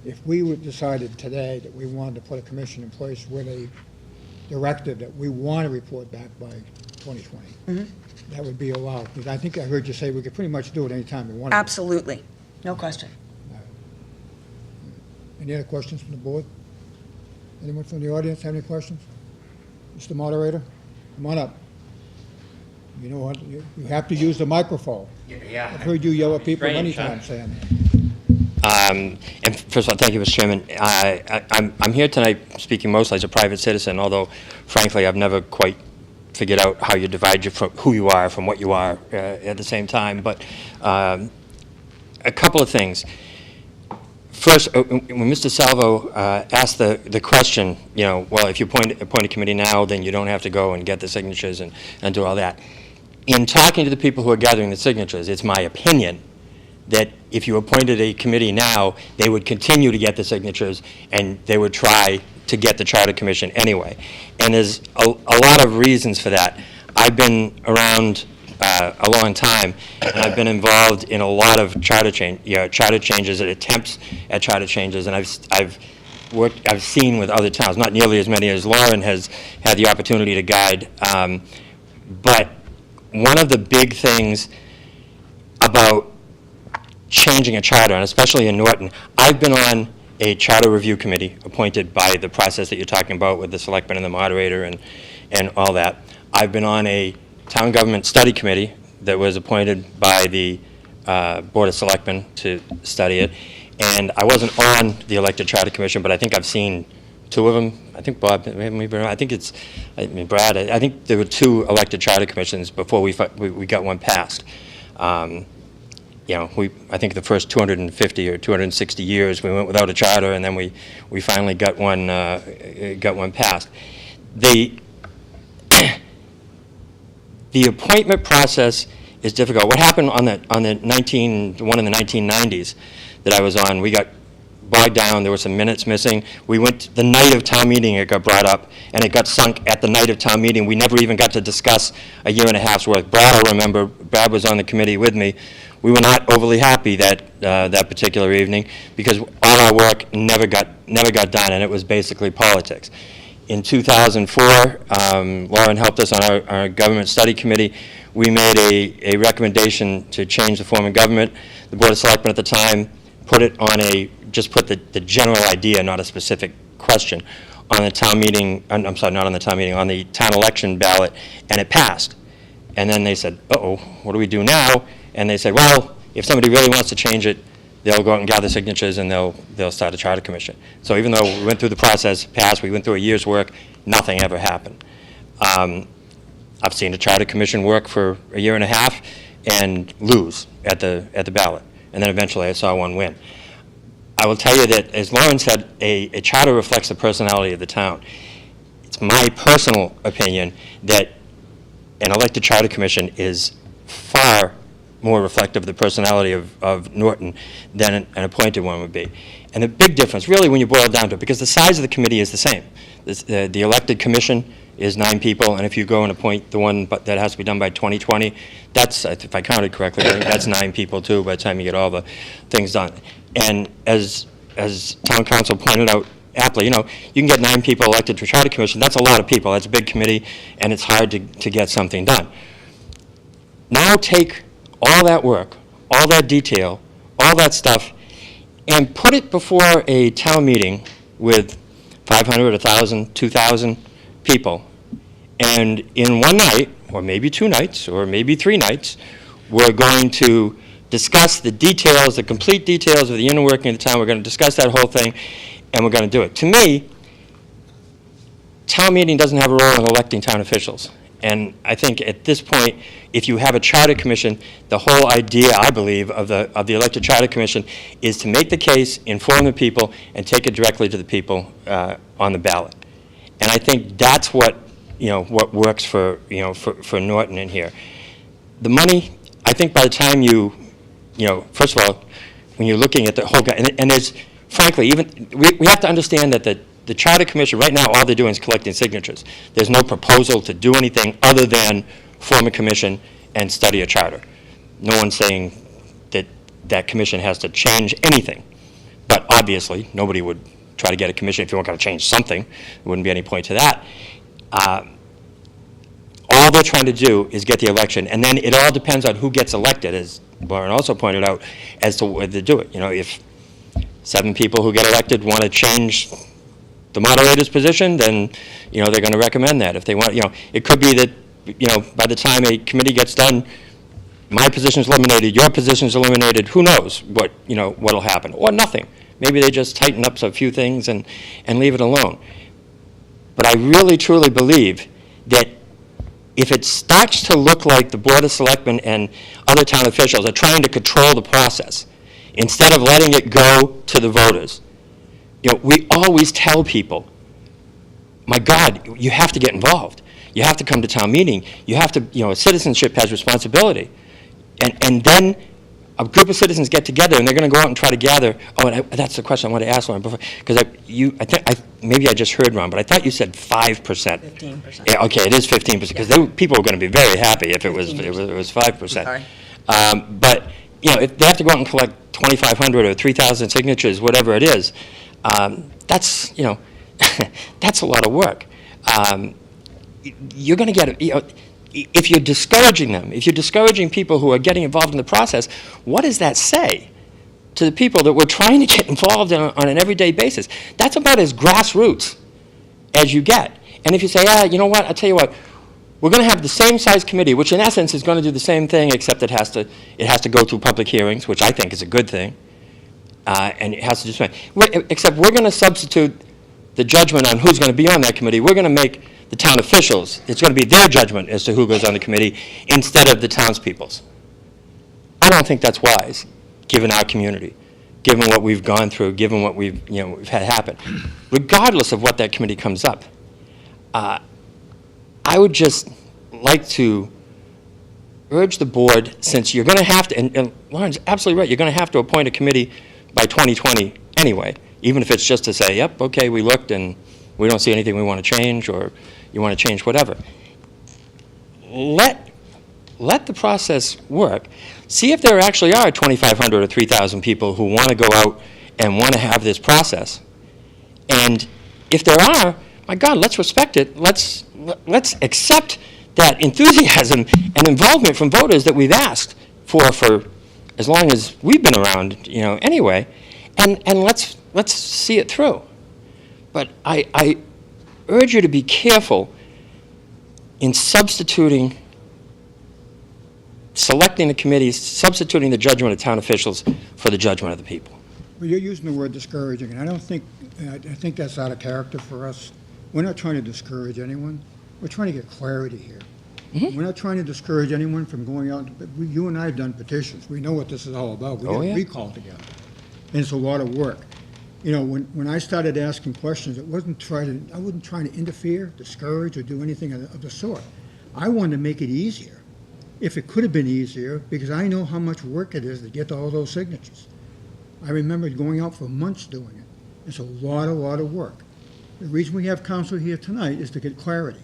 if we would decided today that we wanted to put a commission in place with a directive that we want to report back by 2020, that would be allowed. Because I think I heard you say we could pretty much do it anytime we want. Absolutely, no question. Any other questions from the board? Anyone from the audience have any questions? Mr. Moderator, come on up. You know what, you have to use the microphone. Yeah. I've heard you yell at people many Strange, huh? times saying that. And first of all, thank you, Mr. Chairman. I'm here tonight speaking mostly as a private citizen, although frankly, I've never quite figured out how you divide from who you are from what you are at the same time. But a couple of things. First, when Mr. Salvo asked the question, well, if you appoint a committee now, then you don't have to go and get the signatures and do all that. In talking to the people who are gathering the signatures, it's my opinion that if you appointed a committee now, they would continue to get the signatures and they would try to get the Charter Commission anyway. And there's a lot of reasons for that. I've been around a long time, and I've been involved in a lot of charter changes and attempts at charter changes, and I've seen with other towns, not nearly as many as Lauren has had the opportunity to guide, but one of the big things about changing a charter, and especially in Norton, I've been on a charter review committee appointed by the process that you're talking about with the selectmen and the moderator and all that. I've been on a town government study committee that was appointed by the Board of Selectmen to study it. And I wasn't on the elected charter commission, but I think I've seen two of them. I think Bob, maybe, I think it's, Brad, I think there were two elected charter commissions before we got one passed. I think the first 250 or 260 years we went without a charter, and then we finally got one passed. The appointment process is difficult. What happened on the one in the 1990s that I was on, we got bogged down. There were some minutes missing. We went the night of town meeting. It got brought up, and it got sunk at the night of town meeting. We never even got to discuss a year and a half's worth. Brad, I remember, Brad was on the committee with me. We were not overly happy that particular evening because all our work never got done, and it was basically politics. In 2004, Lauren helped us on our government study committee. We made a recommendation to change the form of government. The Board of Selectmen at the time put it on just put the general idea, not a specific question, on the town meeting, I'm sorry, not on the town meeting, on the town election ballot, and it passed. And then they said, uh-oh, what do we do now? And they said, well, if somebody really wants to change it, they'll go out and gather signatures and they'll start a charter commission. So even though we went through the process, passed, we went through a year's work, nothing ever happened. I've seen a charter commission work for a year and a half and lose at the ballot. And then eventually I saw one win. I will tell you that, as Lauren said, a charter reflects the personality of the town. It's my personal opinion that an elected charter commission is far more reflective of the personality of Norton than an appointed one would be. And the big difference, really, when you boil it down to it, because the size of the committee is the same. The elected commission is 9 people, and if you go and appoint the one that has to be done by 2020, that's, if I counted correctly, I think that's 9 people too by the time you get all the things done. And as town council pointed out aptly, you can get 9 people elected to a charter commission. That's a lot of people. That's a big committee, and it's hard to get something done. Now take all that work, all that detail, all that stuff, and put it before a town meeting with 500, 1,000, 2,000 people. And in one night, or maybe 2 nights, or maybe 3 nights, we're going to discuss the details, the complete details of the inner working of the town. We're going to discuss that whole thing, and we're going to do it. To me, town meeting doesn't have a role in electing town officials. And I think at this point, if you have a charter commission, the whole idea, I believe, of the elected charter commission is to make the case, inform the people, and take it directly to the people on the ballot. And I think that's what what works for for Norton in here. The money, I think, by the time first of all, when you're looking at the whole guy, and there's frankly even we have to understand that the Charter Commission, right now, all they're doing is collecting signatures. There's no proposal to do anything other than form a commission and study a charter. No one's saying that that commission has to change anything. But obviously, nobody would try to get a commission if you weren't going to change something. There wouldn't be any point to that. All they're trying to do is get the election, and then it all depends on who gets elected, as Lauren also pointed out, as to whether to do it. If 7 people who get elected want to change the moderator's position, then they're going to recommend that. If they want, it could be that by the time a committee gets done, my position is eliminated, your position is eliminated. Who knows what'll happen, or nothing. Maybe they just tighten up a few things and leave it alone. But I really truly believe that if it starts to look like the Board of Selectmen and other town officials are trying to control the process, instead of letting it go to the voters, we always tell people, my God, you have to get involved. You have to come to town meeting. You have to, citizenship has responsibility. And then a group of citizens get together and they're going to go out and try to gather. Oh, and that's the question I wanted to ask Lauren before, because maybe I just heard wrong, but I thought you said 5%. 15%. Yeah, okay, it is 15%, because people are going to be very happy if it was 5%. Sorry. But, if they have to go out and collect 2,500 or 3,000 signatures, whatever it is, that's, that's a lot of work. You're going to get, if you're discouraging them, if you're discouraging people who are getting involved in the process, what does that say to the people that we're trying to get involved in on an everyday basis? That's about as grassroots as you get. And if you say, you know what, I'll tell you what, we're going to have the same size committee, which in essence is going to do the same thing, except it has to go through public hearings, which I think is a good thing, and it has to do except we're going to substitute the judgment on who's going to be on that committee. We're going to make the town officials, it's going to be their judgment as to who goes on the committee instead of the townspeople's. I don't think that's wise, given our community, given what we've gone through, given what we've had happen. Regardless of what that committee comes up, I would just like to urge the board, since you're going to have to, and Lauren's absolutely right, you're going to have to appoint a committee by 2020 anyway, even if it's just to say, yep, okay, we looked and we don't see anything we want to change, or you want to change whatever. Let the process work. See if there actually are 2,500 or 3,000 people who want to go out and want to have this process. And if there are, my God, let's respect it. Let's accept that enthusiasm and involvement from voters that we've asked for as long as we've been around, anyway, and let's see it through. But I urge you to be careful in selecting the committees, substituting the judgment of town officials for the judgment of the people. Well, you're using the word discouraging, and I think that's out of character for us. We're not trying to discourage anyone. We're trying to get clarity here. Mm-hmm. We're not trying to discourage anyone from going out. You and I have done petitions. We know what this is all about. We get a recall together, and it's a lot of work. When I started asking questions, I wasn't trying to interfere, discourage, or do anything of the sort. I wanted to make it easier, if it could have been easier, because I know how much work it is to get to all those signatures. I remember going out for months doing it. It's a lot of work. The reason we have council here tonight is to get clarity,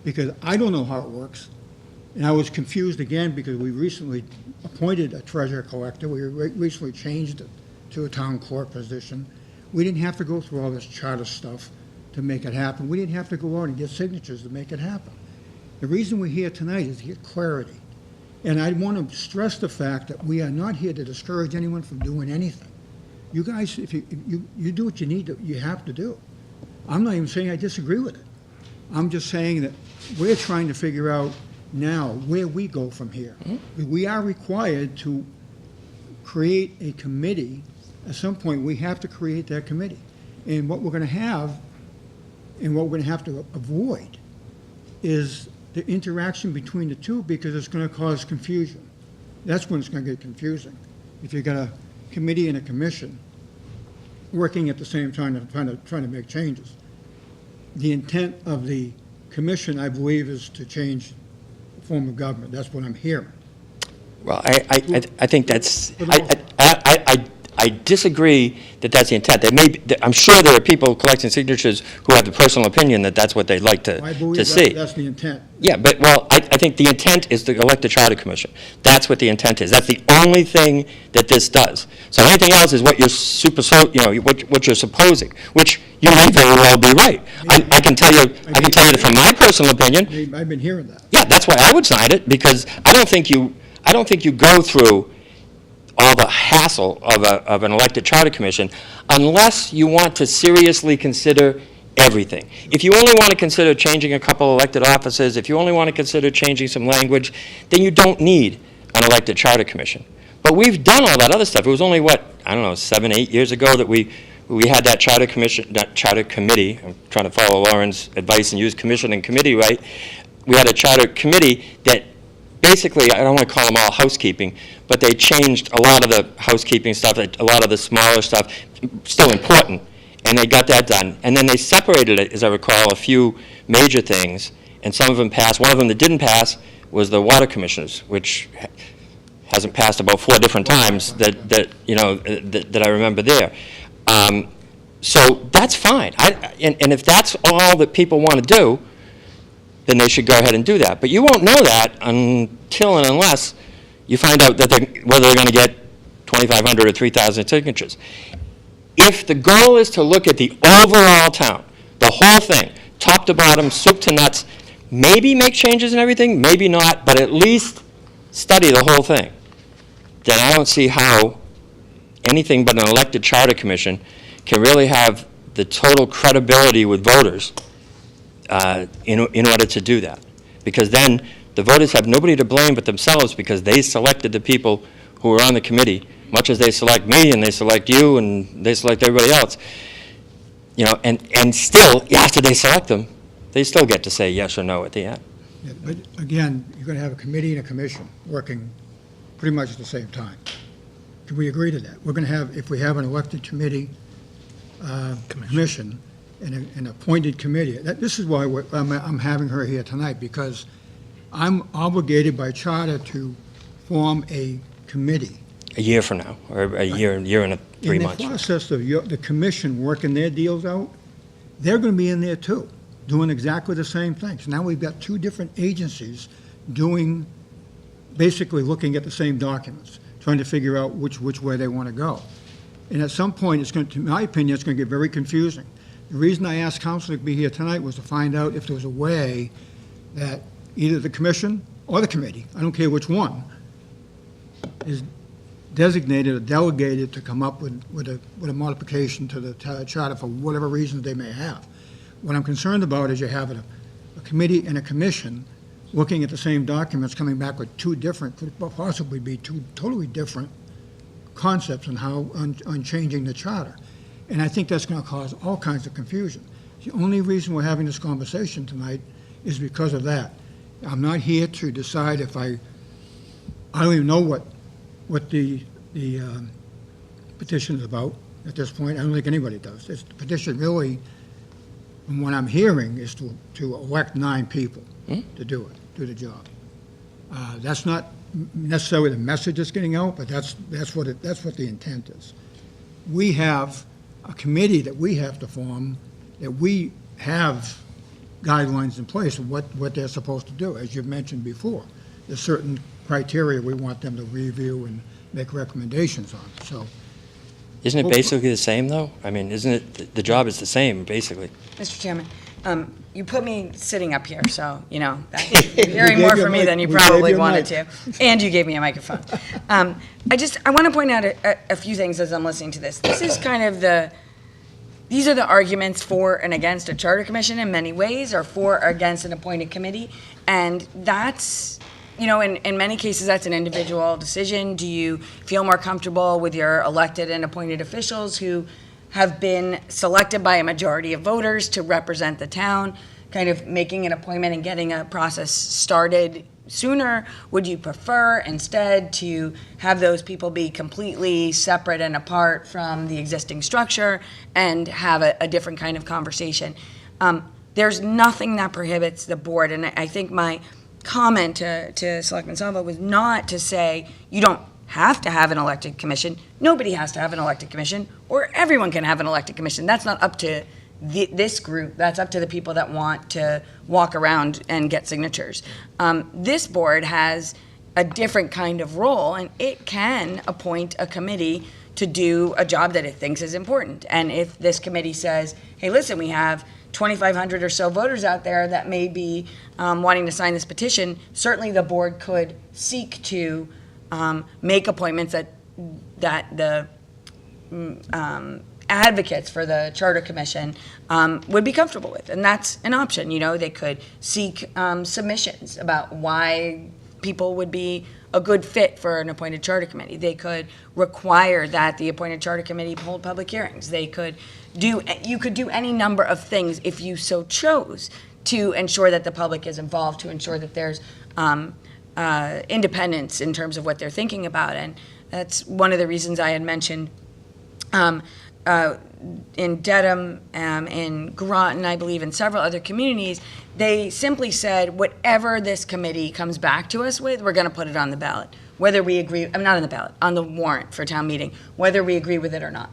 because I don't know how it works, and I was confused again because we recently appointed a treasurer collector. We recently changed it to a town clerk position. We didn't have to go through all this charter stuff to make it happen. We didn't have to go out and get signatures to make it happen. The reason we're here tonight is to get clarity. And I want to stress the fact that we are not here to discourage anyone from doing anything. You guys, if you do what you have to do. I'm not even saying I disagree with it. I'm just saying that we're trying to figure out now where we go from here. Mm-hmm. We are required to create a committee. At some point, we have to create that committee. And what we're going to have, and what we're going to have to avoid, is the interaction between the two, because it's going to cause confusion. That's when it's going to get confusing. If you've got a committee and a commission working at the same time, trying to make changes. The intent of the commission, I believe, is to change the form of government. That's what I'm hearing. Well, I think that's, I disagree that that's the intent. I'm sure there are people collecting signatures who have the personal opinion that that's what they'd like to see. That's the intent. Yeah, but, I think the intent is to elect a charter commission. That's what the intent is. That's the only thing that this does. So anything else is what you're what you're supposing, which you may very well be right. I can tell you that from my personal opinion. I've been hearing that. Yeah, that's why I would sign it, because I don't think you go through all the hassle of an elected charter commission unless you want to seriously consider everything. If you only want to consider changing a couple elected offices, if you only want to consider changing some language, then you don't need an elected charter commission. But we've done all that other stuff. It was only, 7, 8 years ago that we had that charter commission, that charter committee. I'm trying to follow Lauren's advice and use commission and committee right. we had a charter committee that basically, I don't want to call them all housekeeping, but they changed a lot of the housekeeping stuff, a lot of the smaller stuff, still important, and they got that done. And then they separated it, as I recall, a few major things, and some of them passed. One of them that didn't pass was the water commissioners, which hasn't passed about 4 different times that I remember there. So that's fine. And if that's all that people want to do, then they should go ahead and do that. But you won't know that until and unless you find out that whether they're going to get 2,500 or 3,000 signatures. If the goal is to look at the overall town, the whole thing, top to bottom, soup to nuts, maybe make changes and everything, maybe not, but at least study the whole thing, then I don't see how anything but an elected charter commission can really have the total credibility with voters in order to do that. Because then the voters have nobody to blame but themselves, because they selected the people who were on the committee, much as they select me and they select you and they select everybody else. And still, after they select them, they still get to say yes or no at the end. Yeah, but again, you're going to have a committee and a commission working pretty much at the same time. Can we agree to that? We're going to have, if we have an elected committee, commission, and an appointed committee. This is why I'm having her here tonight, because I'm obligated by charter to form a committee. A year from now, or a year and 3 months. In the process of the commission working their deals out, they're going to be in there too, doing exactly the same thing. So now we've got 2 different agencies basically looking at the same documents, trying to figure out which way they want to go. And at some point, it's going to, in my opinion, it's going to get very confusing. The reason I asked council to be here tonight was to find out if there was a way that either the commission or the committee, I don't care which one, is designated or delegated to come up with a modification to the charter for whatever reasons they may have. What I'm concerned about is you have a committee and a commission looking at the same documents, coming back with 2 different, could possibly be 2 totally different concepts on changing the charter. And I think that's going to cause all kinds of confusion. The only reason we're having this conversation tonight is because of that. I'm not here to decide if I don't even know what the petition is about at this point. I don't think anybody does. The petition really, from what I'm hearing, is to elect 9 people to do the job. That's not necessarily the message that's getting out, but that's what the intent is. We have a committee that we have to form, that we have guidelines in place of what they're supposed to do, as you've mentioned before. There's certain criteria we want them to review and make recommendations on. So, Isn't it basically the same, though? I mean, isn't it, the job is the same, basically? Mr. Chairman, you put me sitting up here, so, that's hearing more from me than you probably wanted to. And you gave me a microphone. I want to point out a few things as I'm listening to this. This is kind of these are the arguments for and against a charter commission in many ways, or for or against an appointed committee. And that's, in many cases, that's an individual decision. Do you feel more comfortable with your elected and appointed officials who have been selected by a majority of voters to represent the town, kind of making an appointment and getting a process started sooner? Would you prefer instead to have those people be completely separate and apart from the existing structure and have a different kind of conversation? There's nothing that prohibits the board, and I think my comment to Selectman Salvo was not to say you don't have to have an elected commission. Nobody has to have an elected commission, or everyone can have an elected commission. That's not up to this group. That's up to the people that want to walk around and get signatures. This board has a different kind of role, and it can appoint a committee to do a job that it thinks is important. And if this committee says, hey, listen, we have 2,500 or so voters out there that may be wanting to sign this petition, certainly the board could seek to make appointments that the advocates for the Charter Commission would be comfortable with. And that's an option. They could seek submissions about why people would be a good fit for an appointed charter committee. They could require that the appointed charter committee hold public hearings. You could do any number of things if you so chose to ensure that the public is involved, to ensure that there's independence in terms of what they're thinking about. And that's one of the reasons I had mentioned in Dedham, in Groton, I believe, in several other communities, they simply said, whatever this committee comes back to us with, we're going to put it on the ballot. Whether we agree, I'm not on the ballot, on the warrant for town meeting, whether we agree with it or not.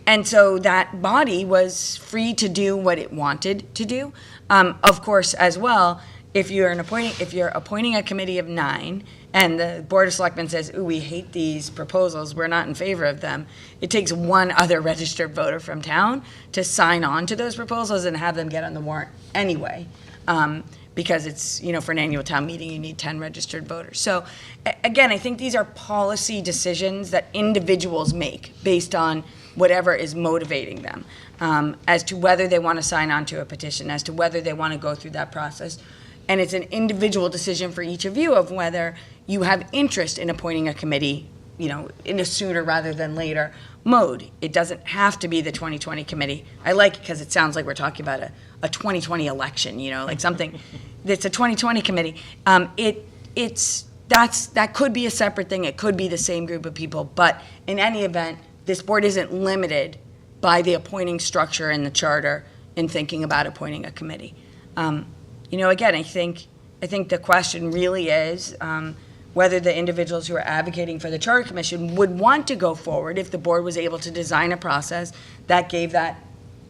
And so that body was free to do what it wanted to do. Of course, as well, if you're appointing a committee of 9 and the Board of Selectmen says, ooh, we hate these proposals, we're not in favor of them, it takes one other registered voter from town to sign on to those proposals and have them get on the warrant anyway. Because it's, for an annual town meeting, you need 10 registered voters. So again, I think these are policy decisions that individuals make based on whatever is motivating them, as to whether they want to sign on to a petition, as to whether they want to go through that process. And it's an individual decision for each of you of whether you have interest in appointing a committee, in a sooner rather than later mode. It doesn't have to be the 2020 committee. I like it because it sounds like we're talking about a 2020 election, like something that's a 2020 committee. That could be a separate thing. It could be the same group of people. But in any event, this board isn't limited by the appointing structure in the charter in thinking about appointing a committee. Again, I think the question really is whether the individuals who are advocating for the Charter Commission would want to go forward if the board was able to design a process that gave that,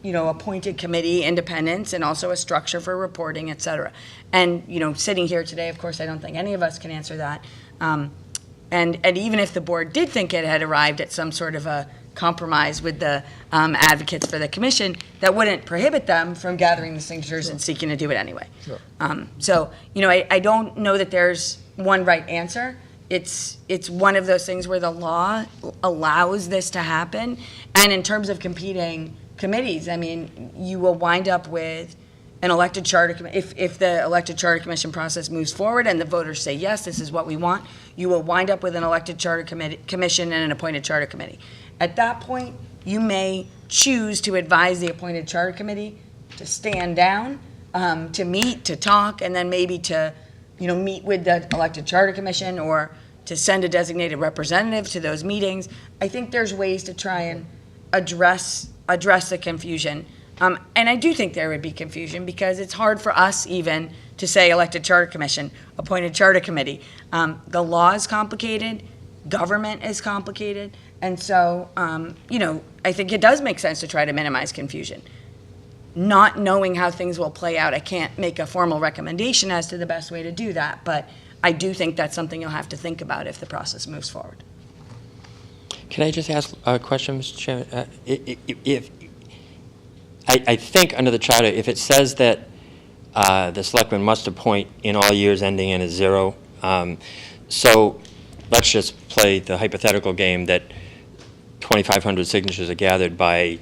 appointed committee independence and also a structure for reporting, et cetera. And, sitting here today, of course, I don't think any of us can answer that. And even if the board did think it had arrived at some sort of a compromise with the advocates for the commission, that wouldn't prohibit them from gathering the signatures and seeking to do it anyway. Sure. I don't know that there's one right answer. It's one of those things where the law allows this to happen. And in terms of competing committees, you will wind up with an elected charter committee. If the elected charter commission process moves forward and the voters say, yes, this is what we want, you will wind up with an elected charter commission and an appointed charter committee. At that point, you may choose to advise the appointed charter committee to stand down, to meet, to talk, and then maybe to, meet with the elected charter commission or to send a designated representative to those meetings. I think there's ways to try and address the confusion. And I do think there would be confusion because it's hard for us even to say elected charter commission, appointed charter committee. The law is complicated, government is complicated, and so, I think it does make sense to try to minimize confusion. Not knowing how things will play out, I can't make a formal recommendation as to the best way to do that, but I do think that's something you'll have to think about if the process moves forward. Can I just ask a question, Mr. Chairman? I think under the charter, if it says that the selectmen must appoint in all years ending in a 0, so let's just play the hypothetical game that 2,500 signatures are gathered by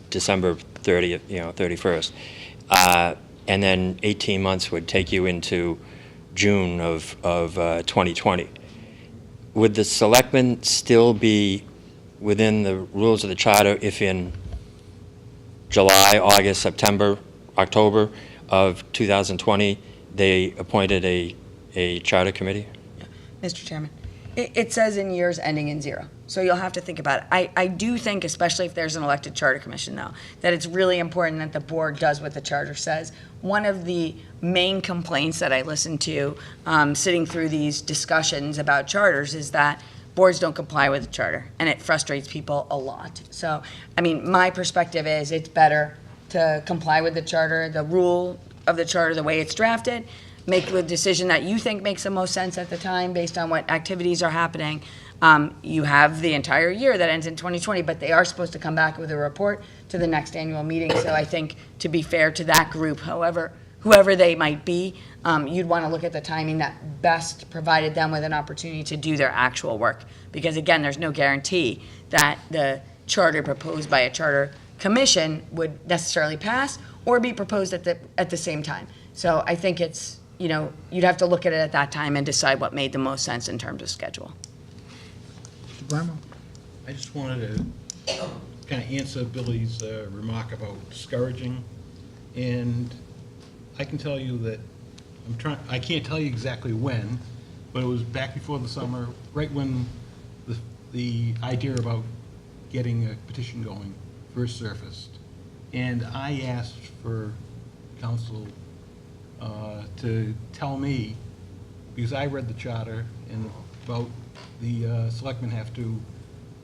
December 30th, 31st, and then 18 months would take you into June of 2020. Would the selectmen still be within the rules of the charter if in July, August, September, October of 2020 they appointed a charter committee? Mr. Chairman, it says in years ending in 0. So you'll have to think about it. I do think, especially if there's an elected charter commission, though, that it's really important that the board does what the charter says. One of the main complaints that I listen to sitting through these discussions about charters is that boards don't comply with the charter, and it frustrates people a lot. So, my perspective is it's better to comply with the charter, the rule of the charter, the way it's drafted, make the decision that you think makes the most sense at the time based on what activities are happening. You have the entire year that ends in 2020, but they are supposed to come back with a report to the next annual meeting. So I think, to be fair to that group, whoever they might be, you'd want to look at the timing that best provided them with an opportunity to do their actual work. Because again, there's no guarantee that the charter proposed by a charter commission would necessarily pass or be proposed at the same time. So I think it's, you'd have to look at it at that time and decide what made the most sense in terms of schedule. Mr. Bramwell? I just wanted to kind of answer Billy's remark about discouraging. And I can tell you that I can't tell you exactly when, but it was back before the summer, right when the idea about getting a petition going first surfaced. And I asked for council to tell me, because I read the charter and about the selectmen have to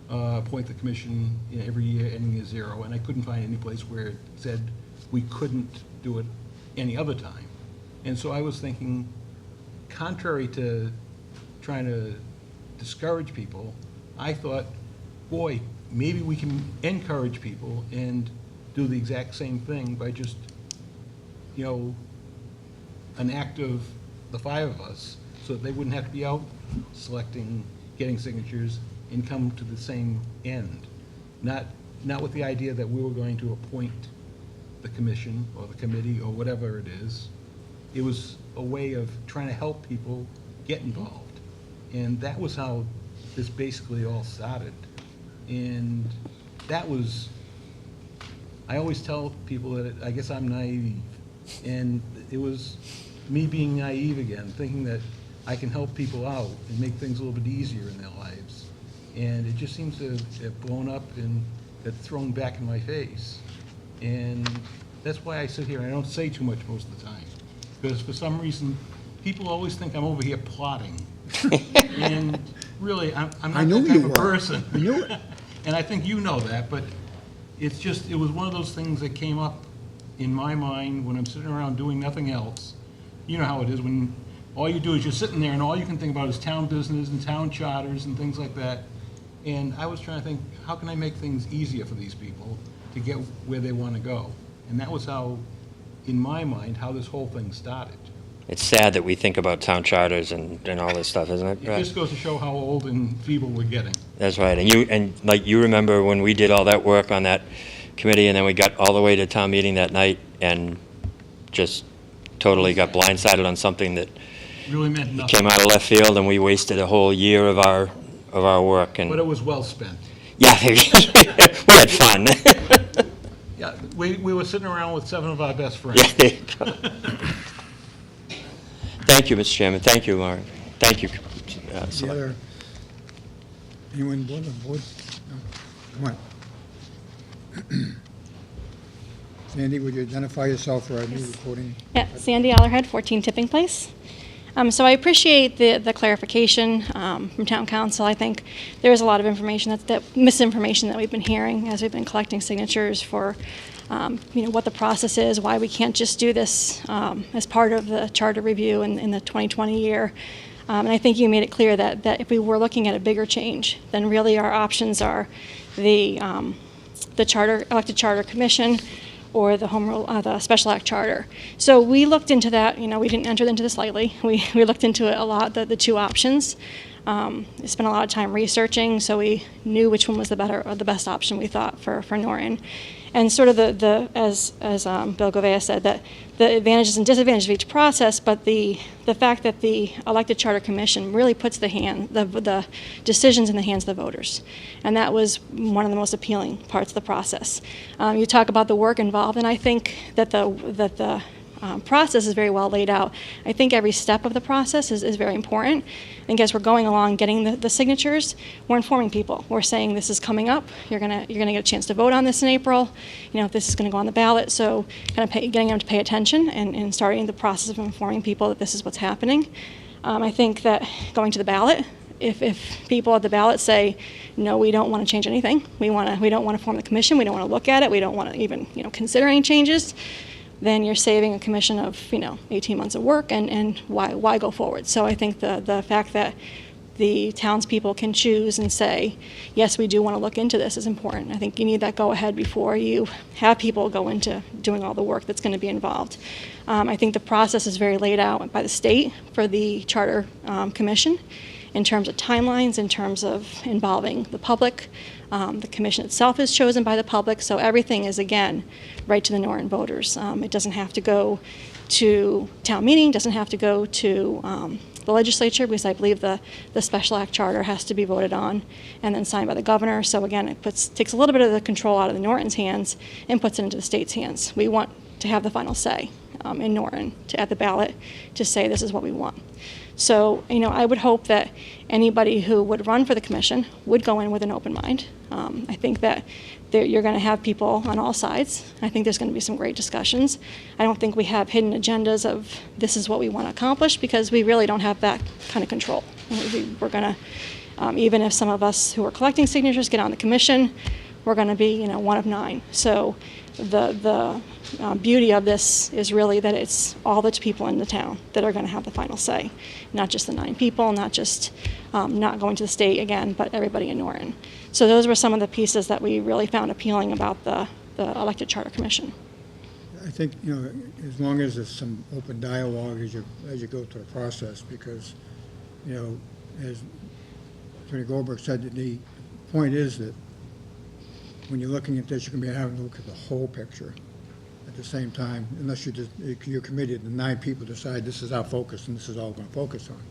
appoint the commission every year ending at 0, and I couldn't find any place where it said we couldn't do it any other time. And so I was thinking, contrary to trying to discourage people, I thought, boy, maybe we can encourage people and do the exact same thing by just, an act of the 5 of us, so that they wouldn't have to be out selecting, getting signatures, and come to the same end. Not with the idea that we were going to appoint the commission or the committee or whatever it is. It was a way of trying to help people get involved. And that was how this basically all started. And that was, I always tell people that I guess I'm naive. And it was me being naive again, thinking that I can help people out and make things a little bit easier in their lives. And it just seems to have blown up and get thrown back in my face. And that's why I sit here and I don't say too much most of the time. Because for some reason, people always think I'm over here plotting. And really, I'm not that type of person. I knew it. And I think you know that, but it's just, it was one of those things that came up in my mind when I'm sitting around doing nothing else. You know how it is when all you do is you're sitting there and all you can think about is town business and town charters and things like that. And I was trying to think, how can I make things easier for these people to get where they want to go? And that was how, in my mind, how this whole thing started. It's sad that we think about town charters and all this stuff, isn't it? It just goes to show how old and feeble we're getting. That's right. And you remember when we did all that work on that committee, and then we got all the way to town meeting that night and just totally got blindsided on something that Really meant nothing. came out of left field, and we wasted a whole year of our work. And But it was well spent. yeah, we had fun. Yeah, we were sitting around with 7 of our best friends. Yeah, there you go. Thank you, Mr. Chairman. Thank you, Lauren. Thank you. The other, anyone on the board? No? Come on. Sandy, would you identify yourself for our new recording? Yeah, Sandy Allerhead, 14 Tipping Place. So I appreciate the clarification from Town Council. I think there is a lot of information, that misinformation that we've been hearing as we've been collecting signatures for what the process is, why we can't just do this as part of the charter review in the 2020 year. And I think you made it clear that if we were looking at a bigger change, then really our options are the elected charter commission or the home rule, the special act charter. So we looked into that. We didn't enter into this lightly. We looked into it a lot, the 2 options. We spent a lot of time researching, so we knew which one was the better or the best option we thought for Norton. And sort of as Bill Gouveia said, that the advantages and disadvantages of each process, but the fact that the elected charter commission really puts the decisions in the hands of the voters, and that was one of the most appealing parts of the process. You talk about the work involved, and I think that the process is very well laid out. I think every step of the process is very important. I think as we're going along, getting the signatures, we're informing people. We're saying this is coming up. You're gonna get a chance to vote on this in April. This is gonna go on the ballot. So kind of getting them to pay attention and starting the process of informing people that this is what's happening. I think that going to the ballot, if people at the ballot say, no, we don't want to change anything. We don't want to form the commission. We don't want to look at it. We don't want to even consider any changes. Then you're saving a commission of 18 months of work, and why go forward? So I think the fact that the townspeople can choose and say, yes, we do want to look into this is important. I think you need that go ahead before you have people go into doing all the work that's going to be involved. I think the process is very laid out by the state for the charter commission in terms of timelines, in terms of involving the public. The commission itself is chosen by the public, so everything is, again, right to the Norton voters. It doesn't have to go to town meeting, doesn't have to go to the legislature, because I believe the special act charter has to be voted on and then signed by the governor. So again, it takes a little bit of the control out of the Norton's hands and puts it into the state's hands. We want to have the final say in Norton, at the ballot, to say this is what we want. So, I would hope that anybody who would run for the commission would go in with an open mind. I think that you're going to have people on all sides. I think there's going to be some great discussions. I don't think we have hidden agendas of this is what we want to accomplish, because we really don't have that kind of control. We're going to, even if some of us who are collecting signatures get on the commission, we're going to be, one of 9. So the beauty of this is really that it's all the people in the town that are going to have the final say, not just the 9 people, not just not going to the state again, but everybody in Norton. So those were some of the pieces that we really found appealing about the elected charter commission. I think, as long as there's some open dialogue as you go through the process, because, as Attorney Goldberg said, the point is that when you're looking at this, you're going to be having to look at the whole picture at the same time, unless you're committed, the 9 people decide this is our focus and this is all we're going to focus on.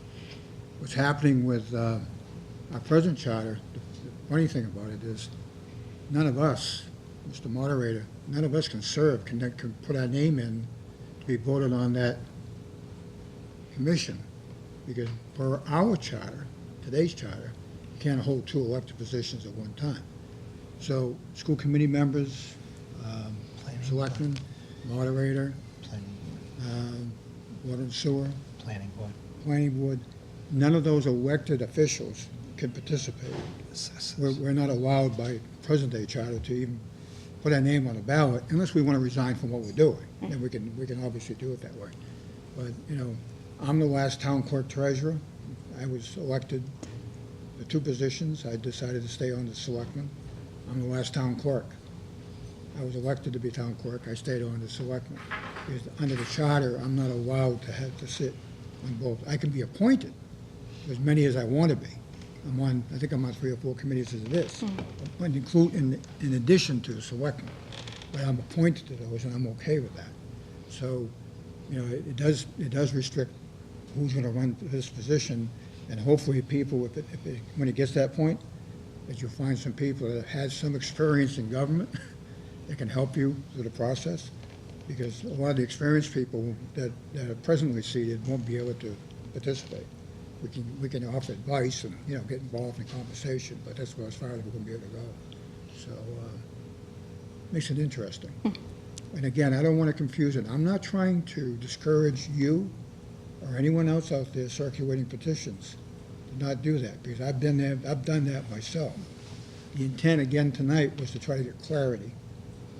What's happening with our present charter, the funny thing about it is none of us, Mr. Moderator, none of us can serve, can put our name in to be voted on that commission, because for our charter, today's charter, you can't hold 2 elected positions at one time. So school committee members, selectmen, moderator, water and sewer, planning board, none of those elected officials can participate. We're not allowed by present-day charter to even put our name on the ballot unless we want to resign from what we're doing. And we can obviously do it that way. But, I'm the last town clerk treasurer. I was elected the 2 positions. I decided to stay on the selectmen. I'm the last town clerk. I was elected to be town clerk. I stayed on the selectmen. Because under the charter, I'm not allowed to have to sit on both. I can be appointed, as many as I want to be. I think I'm on 3 or 4 committees as it is, but in addition to the selectmen. But I'm appointed to those, and I'm okay with that. So, it does restrict who's going to run for this position, and hopefully people, when it gets to that point, that you'll find some people that have had some experience in government that can help you through the process, because a lot of the experienced people that are presently seated won't be able to participate. We can offer advice and, get involved in conversation, but that's about as far as we're going to be able to go. So, makes it interesting. And again, I don't want to confuse it. I'm not trying to discourage you or anyone else out there circulating petitions to not do that, because I've been there, I've done that myself. The intent again tonight was to try to get clarity,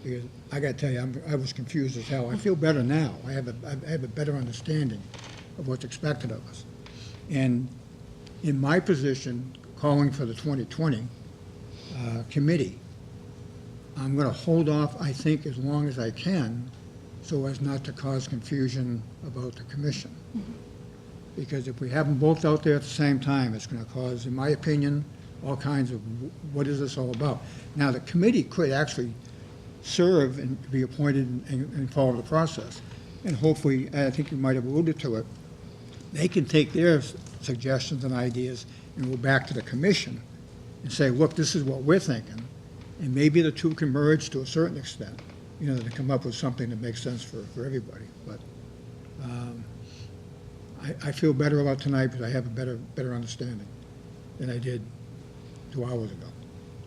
because I got to tell you, I was confused as hell. I feel better now. I have a better understanding of what's expected of us. And in my position, calling for the 2020 committee, I'm going to hold off, I think, as long as I can, so as not to cause confusion about the commission. Because if we have them both out there at the same time, it's going to cause, in my opinion, all kinds of, what is this all about? Now, the committee could actually serve and be appointed and follow the process. And hopefully, I think you might have alluded to it, they can take their suggestions and ideas and go back to the commission and say, look, this is what we're thinking. And maybe the 2 can merge to a certain extent, to come up with something that makes sense for everybody. But I feel better about tonight because I have a better understanding than I did 2 hours ago.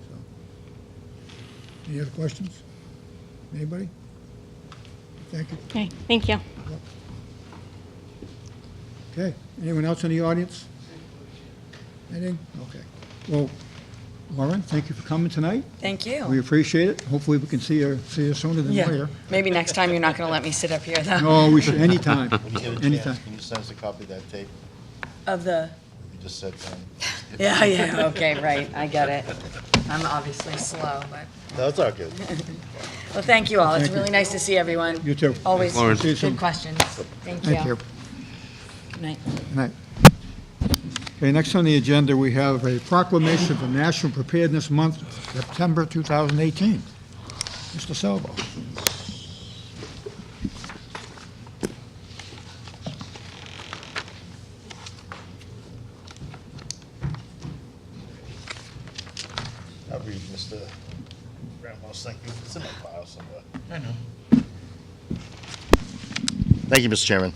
So, any other questions? Anybody? Thank you. Okay, thank you. Okay, anyone else in the audience? Anything? Okay. Well, Lauren, thank you for coming tonight. Thank you. We appreciate it. Hopefully, we can see you sooner than later. Maybe next time you're not going to let me sit up here, though. No, we should, anytime, When you get a anytime. chance, can you send us a copy of that tape? Of the... You just said, Yeah, okay, right, I get it. I'm obviously slow, but... No, it's all good. Well, thank you all. It's Thank you. really nice to see everyone. You too. Always Lauren. See you soon. good questions. Thank you. Thank you. Good night. Good night. Okay, next on the agenda, we have a proclamation for National Preparedness Month, September 2018. Mr. Salvo. I'll read Mr. Ramos, thank you. It's in my file somewhere. I know. Thank you, Mr. Chairman.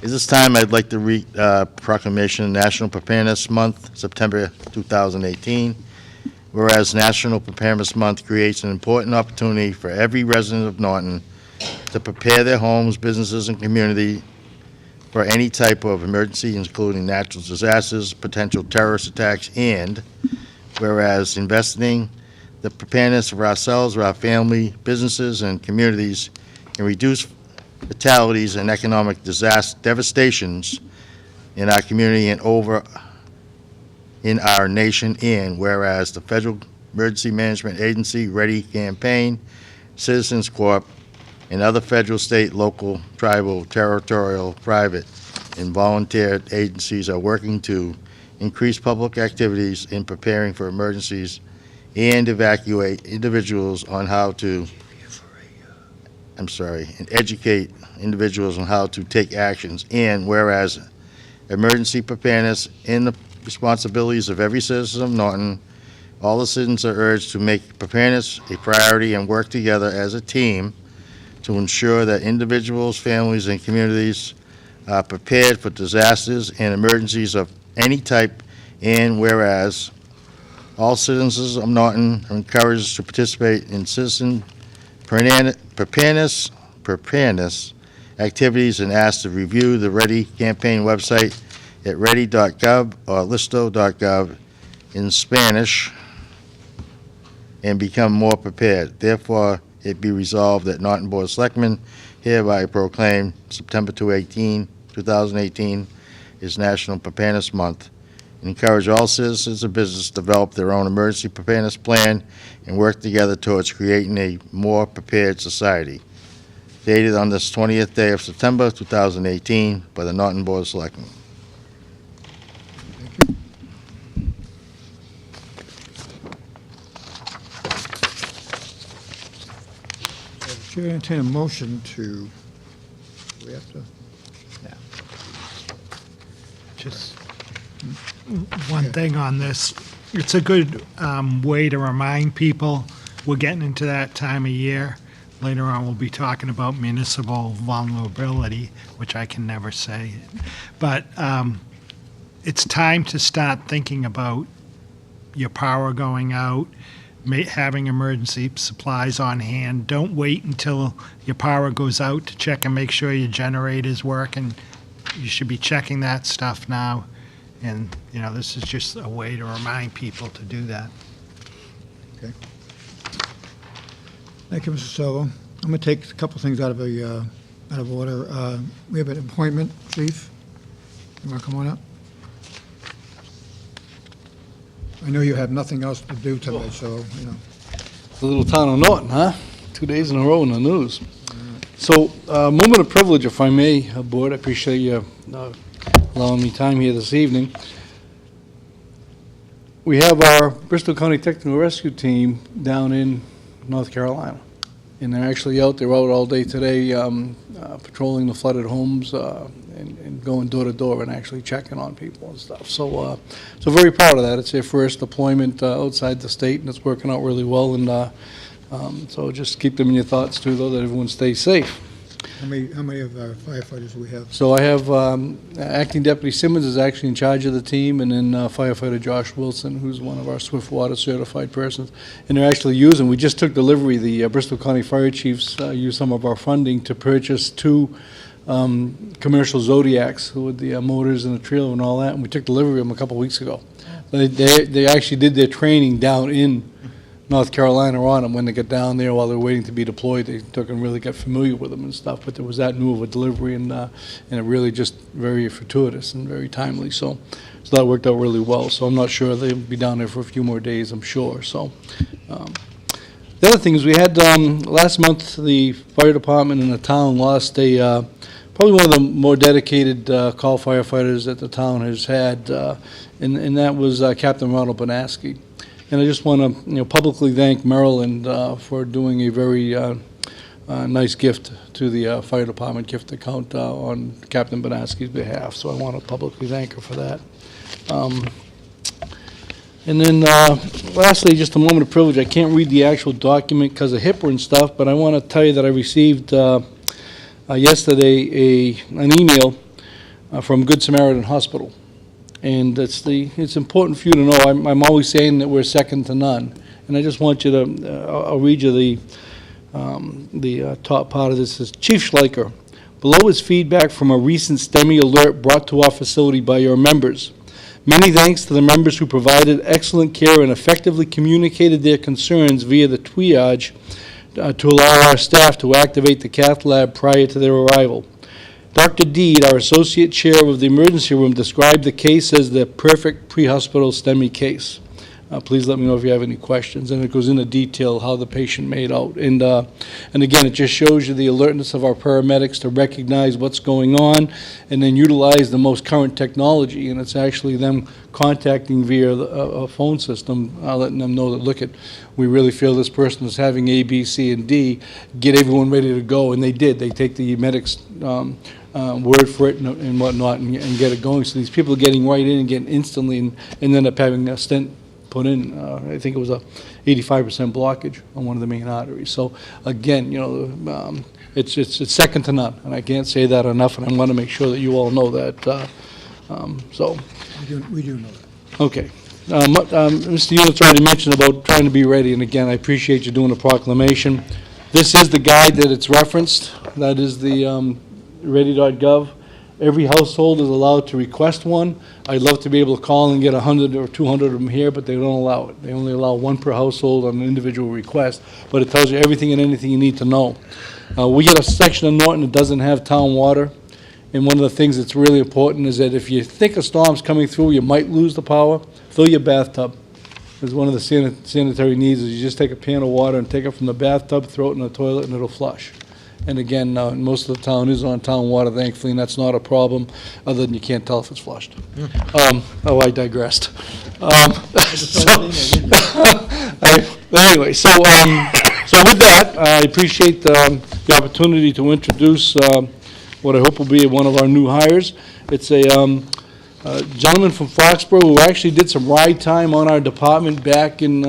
At this time, I'd like to read proclamation National Preparedness Month, September 2018. Whereas National Preparedness Month creates an important opportunity for every resident of Norton to prepare their homes, businesses, and community for any type of emergency, including natural disasters, potential terrorist attacks, and whereas investing the preparedness of ourselves, our family, businesses, and communities can reduce fatalities and economic devastations in our community and in our nation, and whereas the Federal Emergency Management Agency, Ready Campaign, Citizens Corp., and other federal, state, local, tribal, territorial, private, and volunteer agencies are working to increase public activities in preparing for emergencies and evacuate individuals on how to, and educate individuals on how to take actions. And whereas emergency preparedness in the responsibilities of every citizen of Norton, all the citizens are urged to make preparedness a priority and work together as a team to ensure that individuals, families, and communities are prepared for disasters and emergencies of any type. And whereas all citizens of Norton are encouraged to participate in citizen preparedness activities and asked to review the Ready Campaign website at ready.gov or listo.gov in Spanish and become more prepared. Therefore, it be resolved that Norton Board of Selectmen hereby proclaim September 2018 is National Preparedness Month, and encourage all citizens and businesses to develop their own emergency preparedness plan and work together towards creating a more prepared society. Dated on this 20th day of September 2018 by the Norton Board of Selectmen. Chair, entertain a motion to, we have to, Just one thing on this. It's a good way to remind people we're getting into that time of year. Later on, we'll be talking about municipal vulnerability, which I can never say. But it's time to start thinking about your power going out, having emergency supplies on hand. Don't wait until your power goes out to check and make sure your generator's working. You should be checking that stuff now. And, this is just a way to remind people to do that. okay. Thank you, Mr. Silva. I'm going to take a couple things out of order. We have an appointment, Chief. You want to come on up? I know you have nothing else to do tonight, so, The little town of Norton, huh? 2 days in a row in the news. So, moment of privilege, if I may, Board. I appreciate you allowing me time here this evening. We have our Bristol County Technical Rescue Team down in North Carolina. And they're actually out. They're out all day today patrolling the flooded homes and going door to door and actually checking on people and stuff. So very proud of that. It's their first deployment outside the state, and it's working out really well. And so just keep them in your thoughts too, though, that everyone stays safe. how many of our firefighters do we have? So I have Acting Deputy Simmons is actually in charge of the team, and then firefighter Josh Wilson, who's one of our Swift Water certified persons. And they're actually using, we just took delivery, the Bristol County Fire Chiefs used some of our funding to purchase 2 commercial Zodiacs with the motors and the trailer and all that, and we took delivery of them a couple weeks ago. They actually did their training down in North Carolina on them. When they got down there while they were waiting to be deployed, they took and really got familiar with them and stuff, but there was that new of a delivery, and it really just very fortuitous and very timely, so that worked out really well. So I'm not sure they'll be down there for a few more days, I'm sure. So the other thing is we had last month the fire department in the town lost a probably one of the more dedicated call firefighters that the town has had, and that was Captain Ronald Bonaski. And I just want to, publicly thank Maryland for doing a very nice gift to the fire department gift account on Captain Bonaski's behalf. So I want to publicly thank her for that. And then lastly, just a moment of privilege. I can't read the actual document because of HIPAA and stuff, but I want to tell you that I received yesterday an email from Good Samaritan Hospital. And it's important for you to know, I'm always saying that we're second to none. And I just want you to, I'll read you the top part of this. It says, Chief Schleicher, below is feedback from a recent STEMI alert brought to our facility by your members. Many thanks to the members who provided excellent care and effectively communicated their concerns via the triage to allow our staff to activate the cath lab prior to their arrival. Dr. Deed, our associate chair of the emergency room, described the case as the perfect pre-hospital STEMI case. Please let me know if you have any questions. And it goes into detail how the patient made out. And again, it just shows you the alertness of our paramedics to recognize what's going on and then utilize the most current technology. And it's actually them contacting via a phone system, letting them know that, look, we really feel this person is having A, B, C, and D. Get everyone ready to go. And they did. They take the medic's word for it and whatnot and get it going. So these people are getting right in and getting instantly and end up having a stent put in. I think it was a 85% blockage on one of the main arteries. So again, it's second to none, and I can't say that enough. And I want to make sure that you all know that. So We do know that. okay, Mr. Units already mentioned about trying to be ready, and again, I appreciate you doing the proclamation. This is the guide that it's referenced. That is the ready.gov. Every household is allowed to request one. I'd love to be able to call and get 100 or 200 of them here, but they don't allow it. They only allow one per household on an individual request, but it tells you everything and anything you need to know. We get a section of Norton that doesn't have town water, and one of the things that's really important is that if you think a storm's coming through, you might lose the power, fill your bathtub. Because one of the sanitary needs is you just take a pan of water and take it from the bathtub, throw it in the toilet, and it'll flush. And again, most of the town is on town water, thankfully, and that's not a problem, other than you can't tell if it's flushed. I digressed. Anyway, so with that, I appreciate the opportunity to introduce what I hope will be one of our new hires. It's a gentleman from Foxborough who actually did some ride time on our department back in,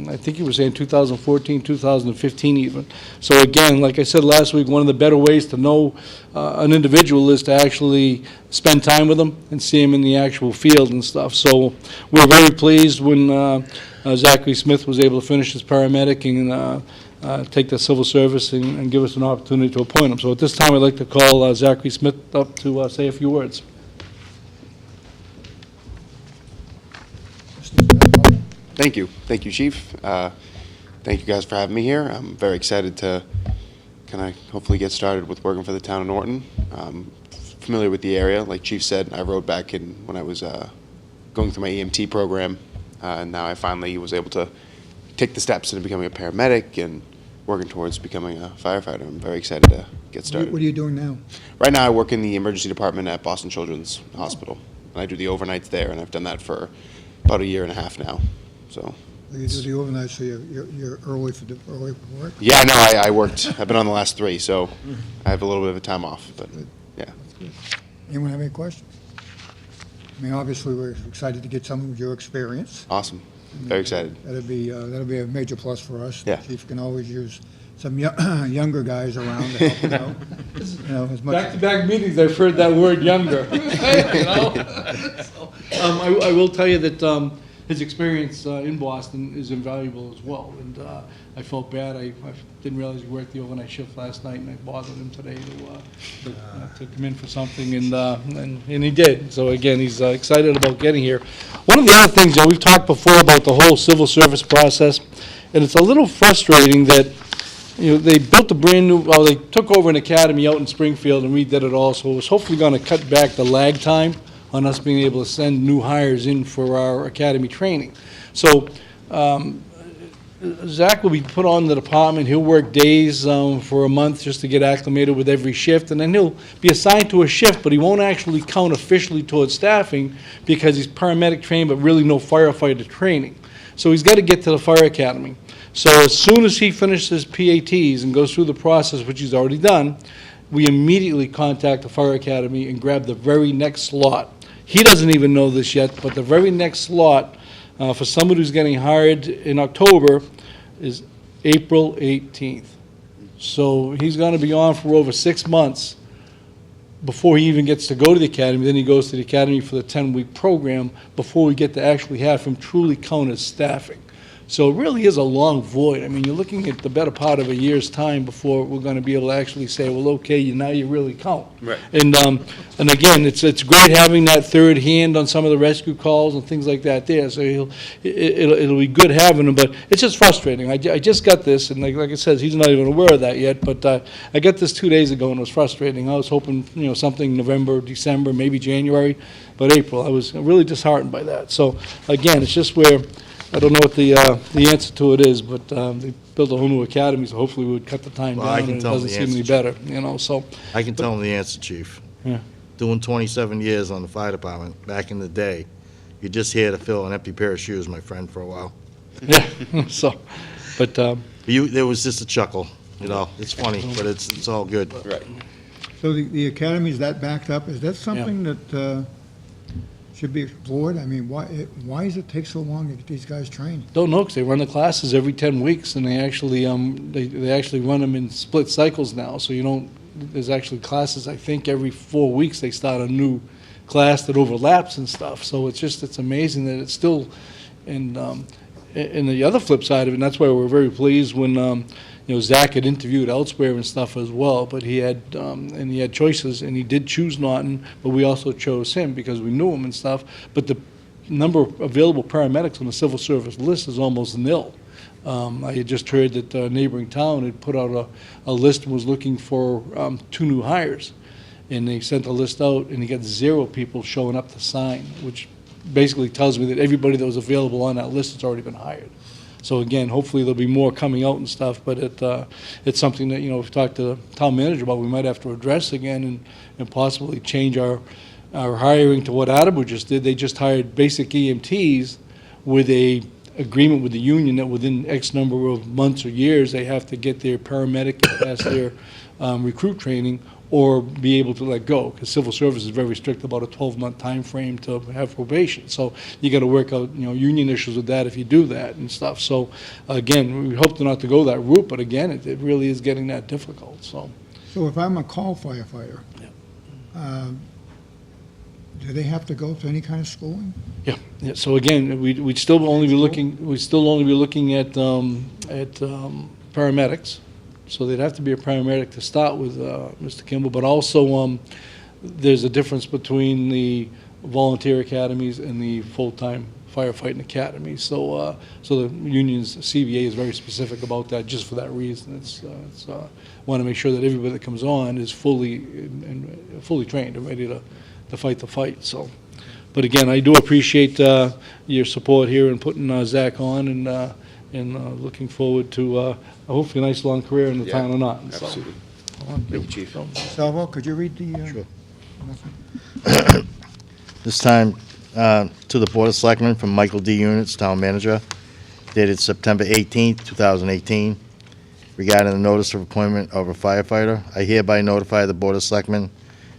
I think he was saying 2014, 2015 even. So again, like I said last week, one of the better ways to know an individual is to actually spend time with them and see him in the actual field and stuff. So we're very pleased when Zachary Smith was able to finish his paramedic and take the civil service and give us an opportunity to appoint him. So at this time, I'd like to call Zachary Smith up to say a few words. Thank you. Thank you, Chief. Thank you guys for having me here. I'm very excited to hopefully get started with working for the town of Norton. Familiar with the area. Like Chief said, I rode back in when I was going through my EMT program, and now I finally was able to take the steps into becoming a paramedic and working towards becoming a firefighter. I'm very excited to get started. What are you doing now? Right now I work in the emergency department at Boston Children's Hospital, and I do the overnights there, and I've done that for about a year and a half now. So You do the overnight, so you're early for work? yeah, no, I worked. I've been on the last 3, so I have a little bit of a time off, but yeah. Anyone have any questions? I mean, obviously, we're excited to get some of your experience. Awesome. Very excited. That'll be a major plus for us. Yeah. The Chief can always use some younger guys around to help him out. As much. Back-to-back meetings, I've heard that word younger. I will tell you that his experience in Boston is invaluable as well, and I felt bad. I didn't realize he worked the overnight shift last night, and I bothered him today to come in for something, and he did. So again, he's excited about getting here. One of the other things, we've talked before about the whole civil service process, and it's a little frustrating that they built a brand new, they took over an academy out in Springfield and redid it all, so it was hopefully going to cut back the lag time on us being able to send new hires in for our academy training. So Zach will be put on the department. He'll work days for a month just to get acclimated with every shift, and then he'll be assigned to a shift, but he won't actually count officially towards staffing because he's paramedic trained, but really no firefighter training. So he's got to get to the fire academy. So as soon as he finishes PATs and goes through the process, which he's already done, we immediately contact the fire academy and grab the very next slot. He doesn't even know this yet, but the very next slot for somebody who's getting hired in October is April 18th. So he's going to be on for over 6 months before he even gets to go to the academy. Then he goes to the academy for the 10-week program before we get to actually have him truly count as staffing. So it really is a long void. I mean, you're looking at the better part of a year's time before we're going to be able to actually say, well, okay, now you really count. Right. And again, it's great having that third hand on some of the rescue calls and things like that there. So it'll be good having him, but it's just frustrating. I just got this, and like I said, he's not even aware of that yet, but I got this 2 days ago, and it was frustrating. I was hoping, something November, December, maybe January, but April. I was really disheartened by that. So again, it's just where I don't know what the answer to it is, but they built a whole new academy, so hopefully we would cut the time Well, I down, can and it tell them doesn't the seem any answer, better, so. I can tell them the answer, Chief. Yeah. Doing 27 years on the fire department, back in the day, you're just here to fill an empty pair of shoes, my friend, for a while. Yeah, so, but, There was just a chuckle, it's funny, but it's all good. Right. So the academy, is that backed up? Is that something that should be explored? I mean, why does it take so long to get these guys trained? don't know, because they run the classes every 10 weeks, and they actually, they actually run them in split cycles now, so there's actually classes, I think, every 4 weeks they start a new class that overlaps and stuff, so it's amazing that it's still, and the other flip side of it, and that's why we're very pleased when, Zach had interviewed elsewhere and stuff as well, but he had choices, and he did choose Norton, but we also chose him because we knew him and stuff, but the number of available paramedics on the civil service list is almost nil. I had just heard that a neighboring town had put out a list and was looking for 2 new hires, and they sent the list out, and he got 0 people showing up to sign, which basically tells me that everybody that was available on that list has already been hired. So again, hopefully there'll be more coming out and stuff, but it's something that, we've talked to the town manager about, we might have to address again and possibly change our hiring to what Attleboro just did. They just hired basic EMTs with a agreement with the union that within X number of months or years, they have to get their paramedic and pass their recruit training or be able to let go, because civil service is very strict about a 12-month time frame to have probation. So you got to work out, union issues with that if you do that and stuff. So again, we hope not to go that route, but again, it really is getting that difficult. So So if I'm a call firefighter, do they have to go to any kind of schooling? yeah. So again, we'd still only be looking at paramedics. So they'd have to be a paramedic to start with, Mr. Kimball, but also there's a difference between the volunteer academies and the full-time firefighting academies. So the union's CVA is very specific about that, just for that reason. Want to make sure that everybody that comes on is fully trained and ready to fight the fight. So, but again, I do appreciate your support here in putting Zach on, and looking forward to hopefully a nice long career in the town of Norton. So, Absolutely. Thank you, Chief. Salvo, could you read the? Sure. This time to the Board of Selectmen from Michael D. Units, Town Manager, dated September 18th, 2018, regarding the notice of appointment of a firefighter. I hereby notify the Board of Selectmen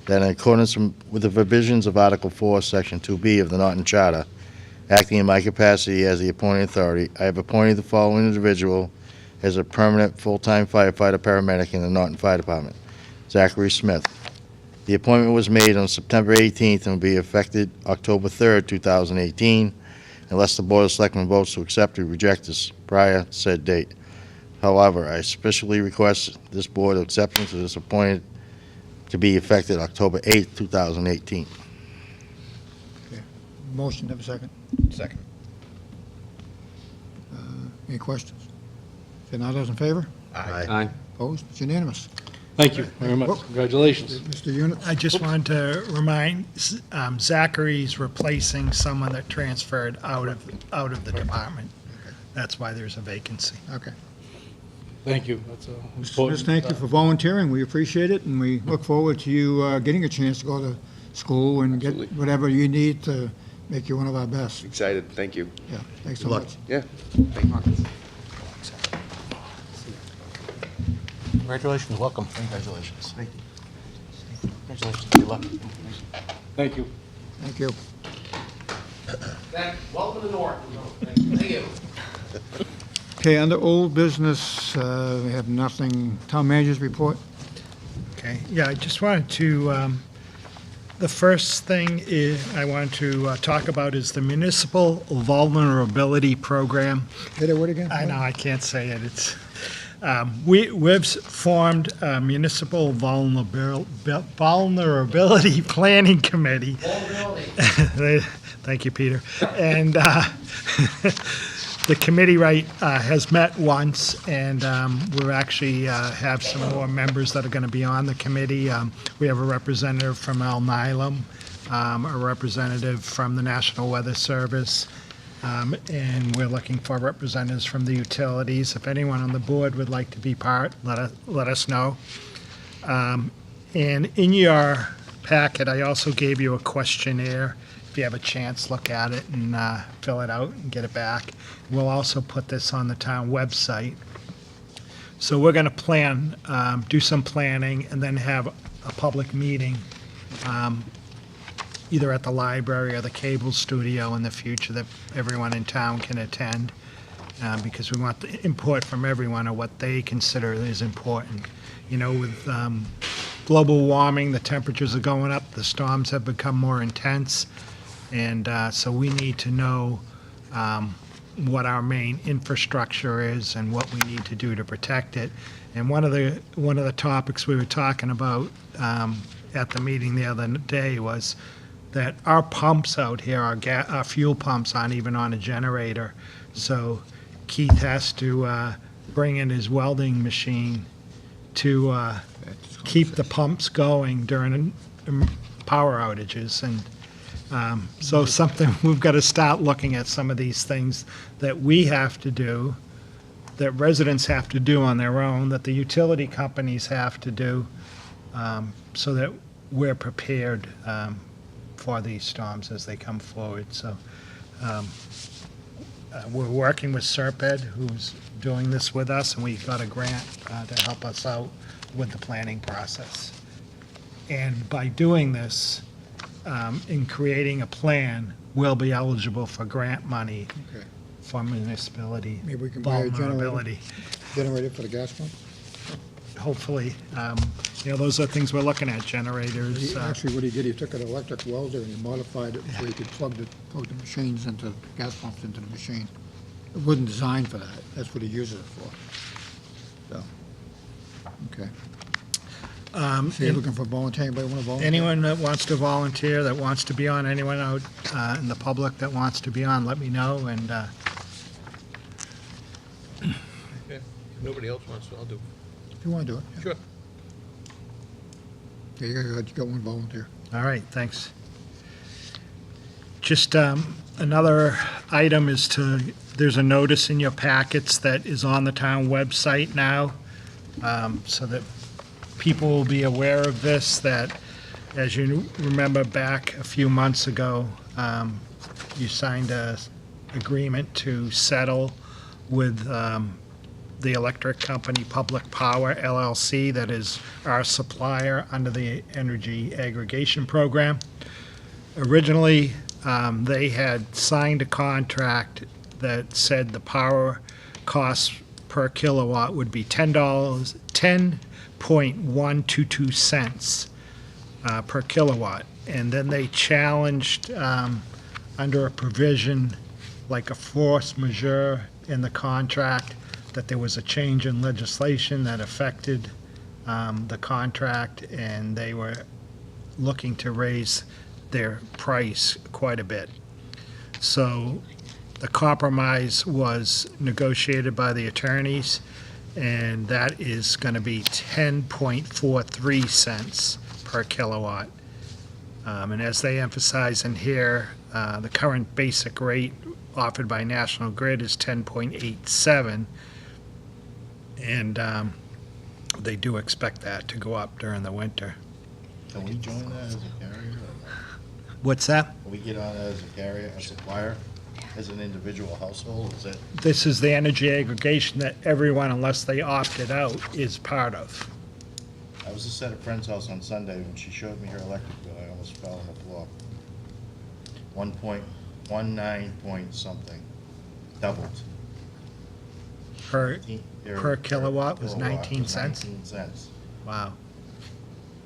that in accordance with the provisions of Article 4, Section 2B of the Norton Charter, acting in my capacity as the appointing authority, I have appointed the following individual as a permanent full-time firefighter paramedic in the Norton Fire Department: Zachary Smith. The appointment was made on September 18th and will be effective October 3rd, 2018, unless the Board of Selectmen votes to accept or reject this prior said date. However, I especially request this Board acceptance of this appointment to be effective October 8th, 2018. Motion, have a second. Second. Any questions? If not, those in favor? Aye. Opposed? It's unanimous. thank you very much. Congratulations. Mr. Units? I just wanted to remind, Zachary's replacing someone that transferred out of the department. That's why there's a vacancy. Okay. Thank you. That's Smith, important. thank you for volunteering. We appreciate it, and we look forward to you getting a chance to go to school and get Absolutely. whatever you need to make you one of our best. Excited. Thank you. Yeah, thanks so Good luck. much. Yeah. Thank you. Congratulations, welcome. Congratulations. Thank you. Congratulations, good luck. Thank you. Thank you. Welcome to Norton. Thank you. Okay, under old business, we have nothing. Town managers report? Okay, yeah, I just wanted to, the first thing I want to talk about is the Municipal Vulnerability Program. Say that word again? I know, I can't say it. It's, we've formed a Municipal Vulnerability Planning Committee. Thank you, Peter. And the committee, has met once, and we actually have some more members that are going to be on the committee. We have a representative from Alnylam, a representative from the National Weather Service, and we're looking for representatives from the utilities. If anyone on the board would like to be part, let us know. And in your packet, I also gave you a questionnaire. If you have a chance, look at it and fill it out and get it back. We'll also put this on the town website. So we're going to do some planning, and then have a public meeting, either at the library or the cable studio in the future, that everyone in town can attend, because we want the input from everyone on what they consider is important. You know, with global warming, the temperatures are going up, the storms have become more intense, and so we need to know what our main infrastructure is and what we need to do to protect it. And one of the topics we were talking about at the meeting the other day was that our pumps out here, our fuel pumps, aren't even on a generator. So Keith has to bring in his welding machine to keep the pumps going during power outages. And so something, we've got to start looking at some of these things that we have to do, that residents have to do on their own, that the utility companies have to do, so that we're prepared for these storms as they come forward. So we're working with Serped, who's doing this with us, and we got a grant to help us out with the planning process. And by doing this, in creating a plan, we'll be eligible for grant money Okay. for municipality Maybe we can buy a vulnerability. Generator for the gas pump? Hopefully, those are things we're looking at, generators. Actually, what he did, he took an electric welder and he modified it so he could plug the machines into, gas pumps into the machine. It wasn't designed for that. That's what he uses it for. So, okay. So you're looking for volunteer, anybody want to volunteer? Anyone that wants to volunteer, that wants to be on, anyone out in the public that wants to be on, let me know, and Okay. If nobody else wants to, I'll do it. If you want to do it. yeah. Sure. Yeah, you got one volunteer. all right, thanks. Just another item is there's a notice in your packets that is on the town website now, so that people will be aware of this, that, as you remember back a few months ago, you signed a agreement to settle with the electric company Public Power LLC, that is our supplier under the Energy Aggregation Program. Originally, they had signed a contract that said the power cost per kilowatt would be $10.122 cents per kilowatt. And then they challenged, under a provision like a force majeure in the contract, that there was a change in legislation that affected the contract, and they were looking to raise their price quite a bit. So the compromise was negotiated by the attorneys, and that is going to be 10.43 cents per kilowatt. And as they emphasize in here, the current basic rate offered by National Grid is 10.87, and they do expect that to go up during the winter. Can we join that as a carrier? What's that? Can we get on as a carrier, a supplier, as an individual household? Is that, This is the energy aggregation that everyone, unless they opted out, is part of. I was just at a friend's house on Sunday when she showed me her electric bill. I almost fell on the floor. 1.19 point something, doubled. per kilowatt was 19 cents? 19 cents. Wow.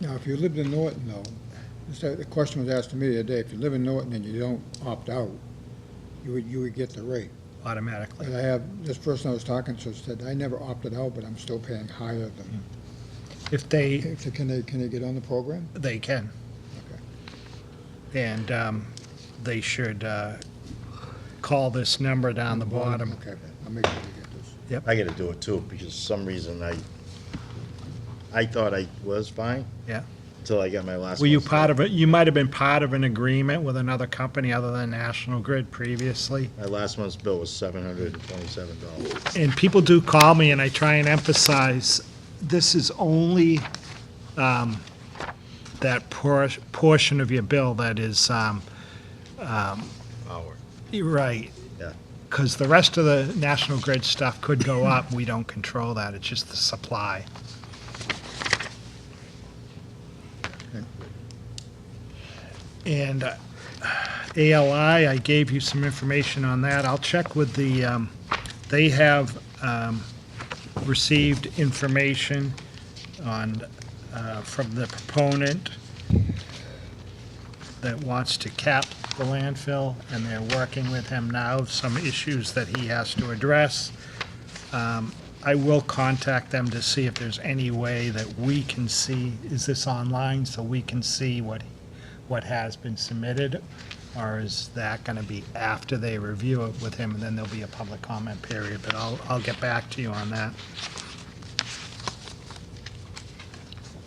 Now, if you lived in Norton, though, the question was asked to me the other day, if you live in Norton and you don't opt out, you would get the rate. Automatically. But I have, this person I was talking to said, I never opted out, but I'm still paying higher than. If they, Can they get on the program? they can. Okay. And they should call this number down the bottom. Okay, I'll make sure they get this. I gotta do it too, because for some reason I thought I was fine. Yeah. Until I got my last. Were you one. part of it? You might have been part of an agreement with another company other than National Grid previously. My last month's bill was $727. And people do call me, and I try and emphasize, this is only that portion of your bill that is, you're right. Yeah. Because the rest of the National Grid stuff could go up. We don't control that. It's just the supply. And ALI, I gave you some information on that. I'll check with the, they have received information on, from the proponent that wants to cap the landfill, and they're working with him now, some issues that he has to address. I will contact them to see if there's any way that we can see, is this online, so we can see what has been submitted, or is that going to be after they review it with him, and then there'll be a public comment period, but I'll get back to you on that.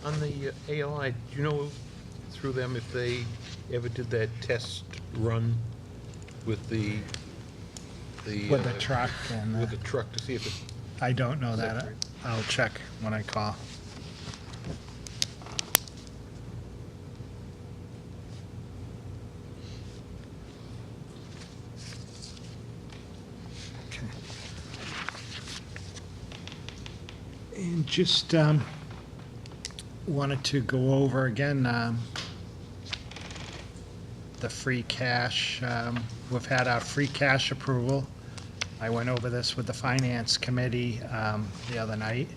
On the ALI, do you know through them if they ever did that test run with the With the truck and, with the truck to see if it, I don't know that. I'll check when I call. Okay. And just wanted to go over again the free cash. We've had our free cash approval. I went over this with the Finance Committee the other night.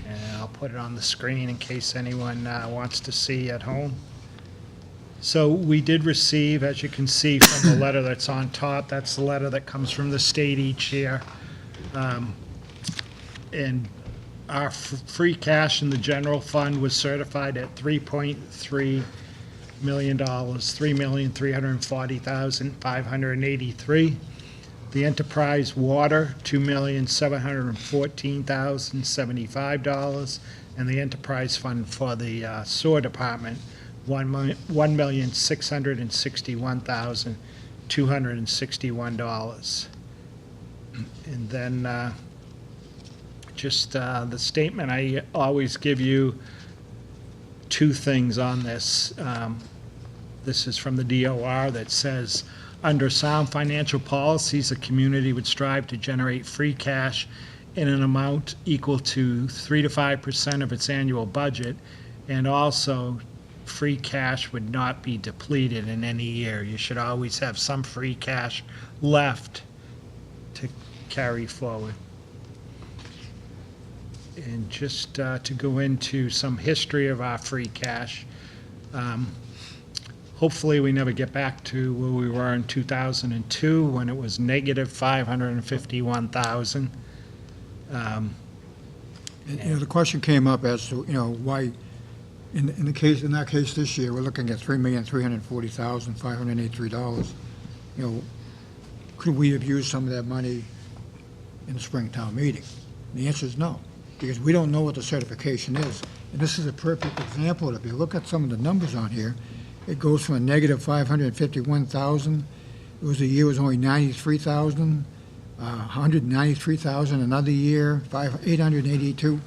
And I'll put it on the screen in case anyone wants to see at home. So we did receive, as you can see from the letter that's on top, that's the letter that comes from the state each year. And our free cash in the general fund was certified at $3.3 million, $3,340,583. The enterprise water, $2,714,075, and the enterprise fund for the sewer department, $1,661,261. And then just the statement, I always give you two things on this. This is from the DOR that says, under sound financial policies, a community would strive to generate free cash in an amount equal to 3 to 5% of its annual budget, and also free cash would not be depleted in any year. You should always have some free cash left to carry forward. And just to go into some history of our free cash, hopefully we never get back to where we were in 2002 when it was negative 551,000. And, the question came up as to, why, in that case this year, we're looking at $3,340,583. Could we have used some of that money in the Springtown meeting? The answer is no, because we don't know what the certification is. And this is a perfect example. If you look at some of the numbers on here, it goes from a negative 551,000. It was a year, it was only 93,000, 193,000 another year, 882.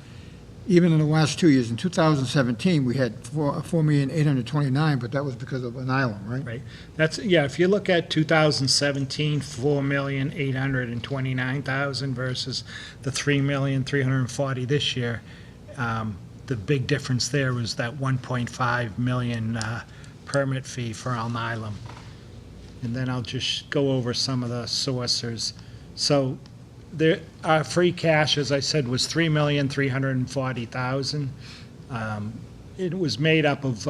Even in the last 2 years, in 2017, we had 4,829,000, but that was because of an island, right? Right. That's, yeah, if you look at 2017, 4,829,000 versus the 3,340,000 this year, the big difference there was that 1.5 million permit fee for Island. and then I'll just go over some of the sources. So there, our free cash, as I said, was $3,340,000. It was made up of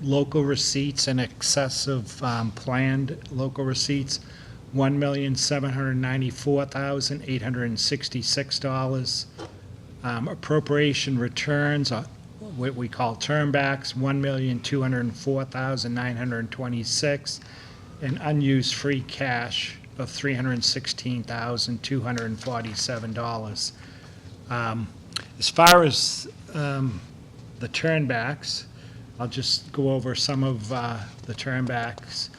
local receipts in excess of planned local receipts, $1,794,866. Appropriation returns, what we call turnbacks, $1,204,926, and unused free cash of $316,247. As far as the turnbacks, I'll just go over some of the turnbacks.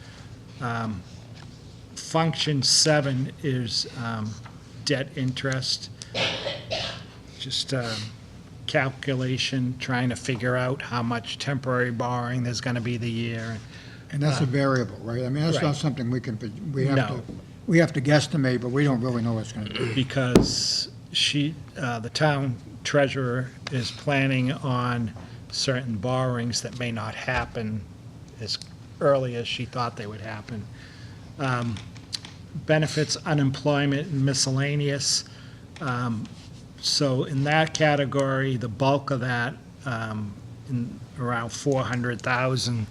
Function 7 is debt interest. Just calculation, trying to figure out how much temporary borrowing there's going to be the year. And that's a variable, right? I mean, that's Right. not something we can, No. we have to guesstimate, but we don't really know what it's gonna be. Because the town treasurer is planning on certain borrowings that may not happen as early as she thought they would happen. Benefits, unemployment, and miscellaneous. So in that category, the bulk of that, in around 400,000,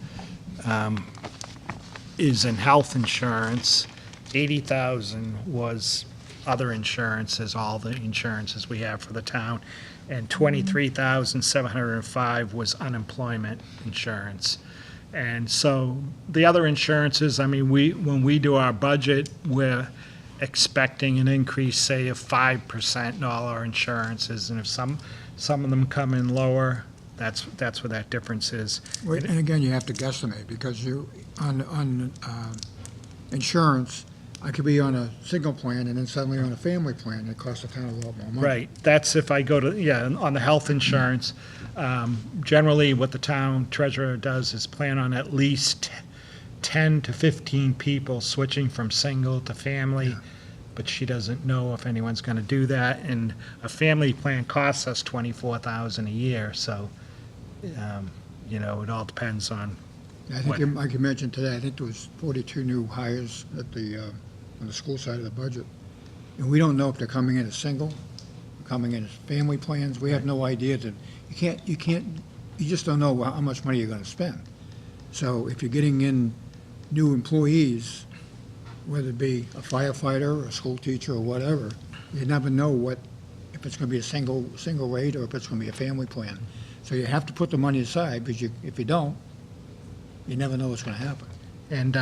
is in health insurance. 80,000 was other insurances, all the insurances we have for the town, and 23,705 was unemployment insurance. And so the other insurances, I mean, when we do our budget, we're expecting an increase, say, of 5% in all our insurances, and if some of them come in lower, that's where that difference is. Wait, and again, you have to guesstimate, because on insurance, I could be on a single plan and then suddenly on a family plan, it costs the town a lot more money. Right, that's if I go to, on the health insurance, generally what the town treasurer does is plan on at least 10 to 15 people switching from single to family, but she doesn't know if anyone's going to do that, and a family plan costs us $24,000 a year, so, it all depends on I think, like you mentioned today, I think there was 42 new hires at on the school side of the budget. And we don't know if they're coming in as single, coming in as family plans. We have no idea that, you just don't know how much money you're gonna spend. So if you're getting in new employees, whether it be a firefighter, or a school teacher, or whatever, you never know if it's gonna be a single rate or if it's gonna be a family plan. So you have to put the money aside, because if you don't, you never know what's going to happen. And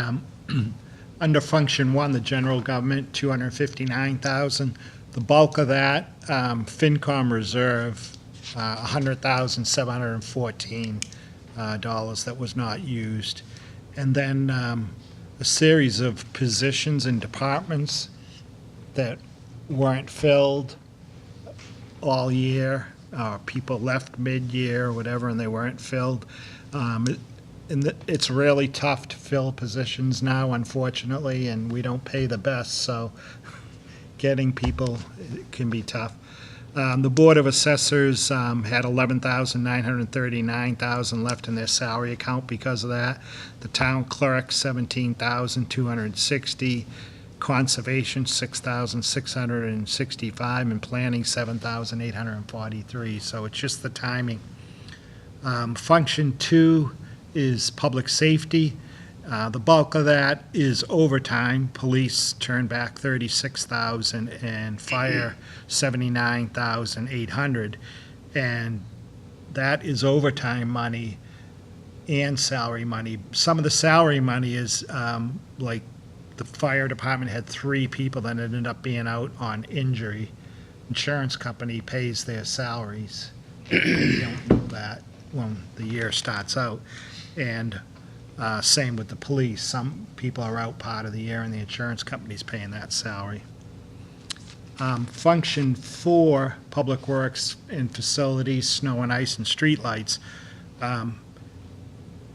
under Function 1, the general government, $259,000. The bulk of that, FinCom reserve, $100,714 that was not used. And then a series of positions and departments that weren't filled all year. People left mid-year or whatever, and they weren't filled. It's really tough to fill positions now, unfortunately, and we don't pay the best, so getting people can be tough. The Board of Assessors had $11,939,000 left in their salary account because of that. The Town Clerk, $17,260. Conservation, $6,665, and Planning, $7,843. So it's just the timing. Function 2 is public safety. The bulk of that is overtime. Police turned back $36,000 and fire $79,800. And that is overtime money and salary money. Some of the salary money is like the fire department had 3 people that ended up being out on injury. Insurance company pays their salaries. You don't know that when the year starts out. And same with the police. Some people are out part of the year and the insurance company's paying that salary. Function 4, Public Works and Facilities, Snow and Ice and Streetlights.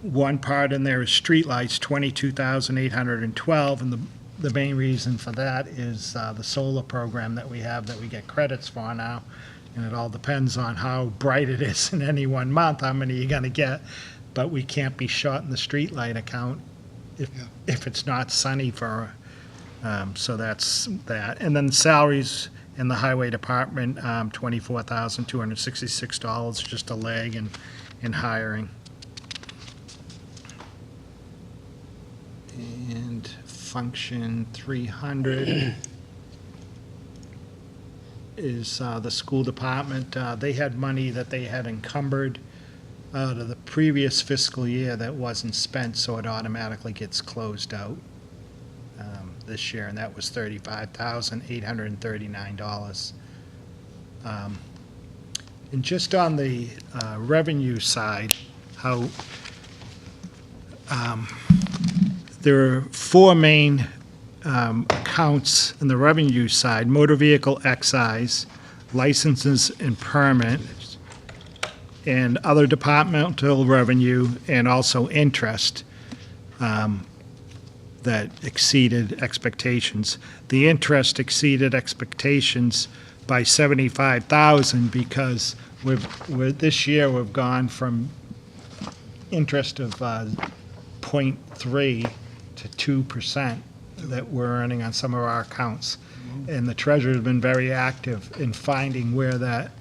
One part in there is streetlights, $22,812, and the main reason for that is the solar program that we have that we get credits for now. And it all depends on how bright it is in any one month, how many you're going to get. But we can't be short in the streetlight account if it's not sunny for, so that's that. And then salaries in the highway department, $24,266, just a lag in hiring. And function 300 is the school department. They had money that they had encumbered out of the previous fiscal year that wasn't spent, so it automatically gets closed out this year, and that was $35,839. And just on the revenue side, how there are four main accounts in the revenue side: motor vehicle excise, licenses and permits, and other departmental revenue, and also interest that exceeded expectations. The interest exceeded expectations by $75,000 because this year we've gone from interest of 0.3 to 2% that we're earning on some of our accounts. And the treasurer's been very active in finding where that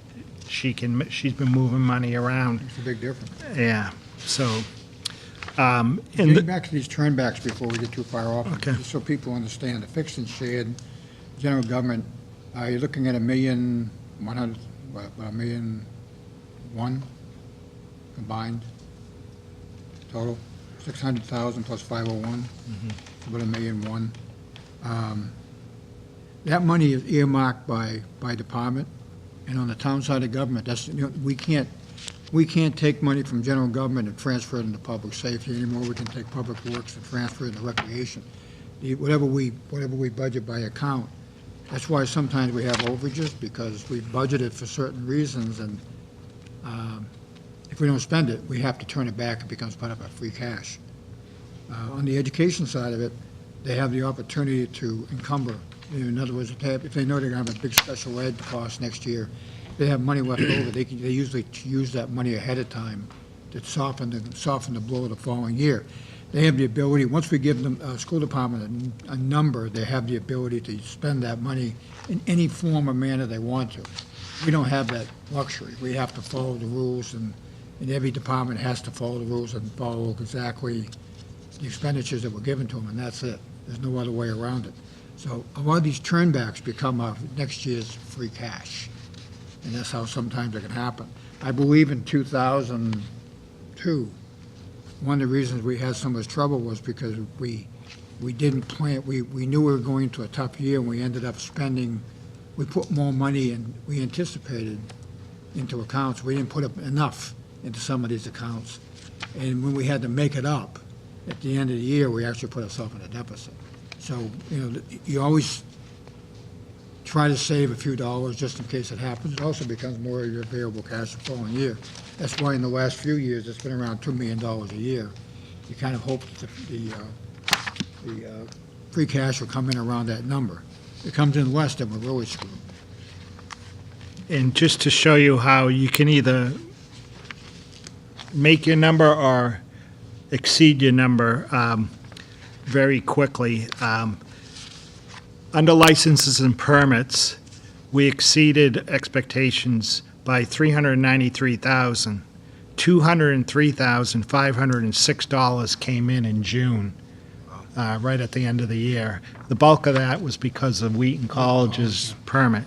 she's been moving money around. It's a big difference. Yeah, so. Getting back to these turnbacks before we get too far off, Okay. just so people understand, the fixed and shared general government, you're looking at $1,100,000 combined total, 600,000 plus 501, about $1,100,000. That money is earmarked by department, and on the town side of government, that's, we can't take money from general government and transfer it into public safety anymore. We can take public works and transfer it into recreation. Whatever we budget by account, that's why sometimes we have overages, because we budgeted for certain reasons, and if we don't spend it, we have to turn it back. It becomes part of our free cash. On the education side of it, they have the opportunity to encumber. In other words, if they know they're going to have a big special ed cost next year, they have money left over, they usually use that money ahead of time to soften the blow of the following year. They have the ability, once we give them, school department a number, they have the ability to spend that money in any form or manner they want to. We don't have that luxury. We have to follow the rules, and every department has to follow the rules and follow exactly the expenditures that were given to them, and that's it. There's no other way around it. So a lot of these turnbacks become our next year's free cash. And that's how sometimes it can happen. I believe in 2002, one of the reasons we had so much trouble was because we didn't plan, we knew we were going to a tough year, and we ended up spending, we put more money than we anticipated into accounts. We didn't put up enough into some of these accounts. And when we had to make it up, at the end of the year, we actually put ourselves in a deficit. So, you always try to save a few dollars just in case it happens. It also becomes more of your available cash the following year. That's why in the last few years, it's been around $2 million a year. You kind of hope that the free cash will come in around that number. If it comes in less, then we're really screwed. And just to show you how you can either make your number or exceed your number very quickly. Under licenses and permits, we exceeded expectations by $393,000. $203,506 came in June, right at the end of the year. The bulk of that was because of Wheaton College's permit.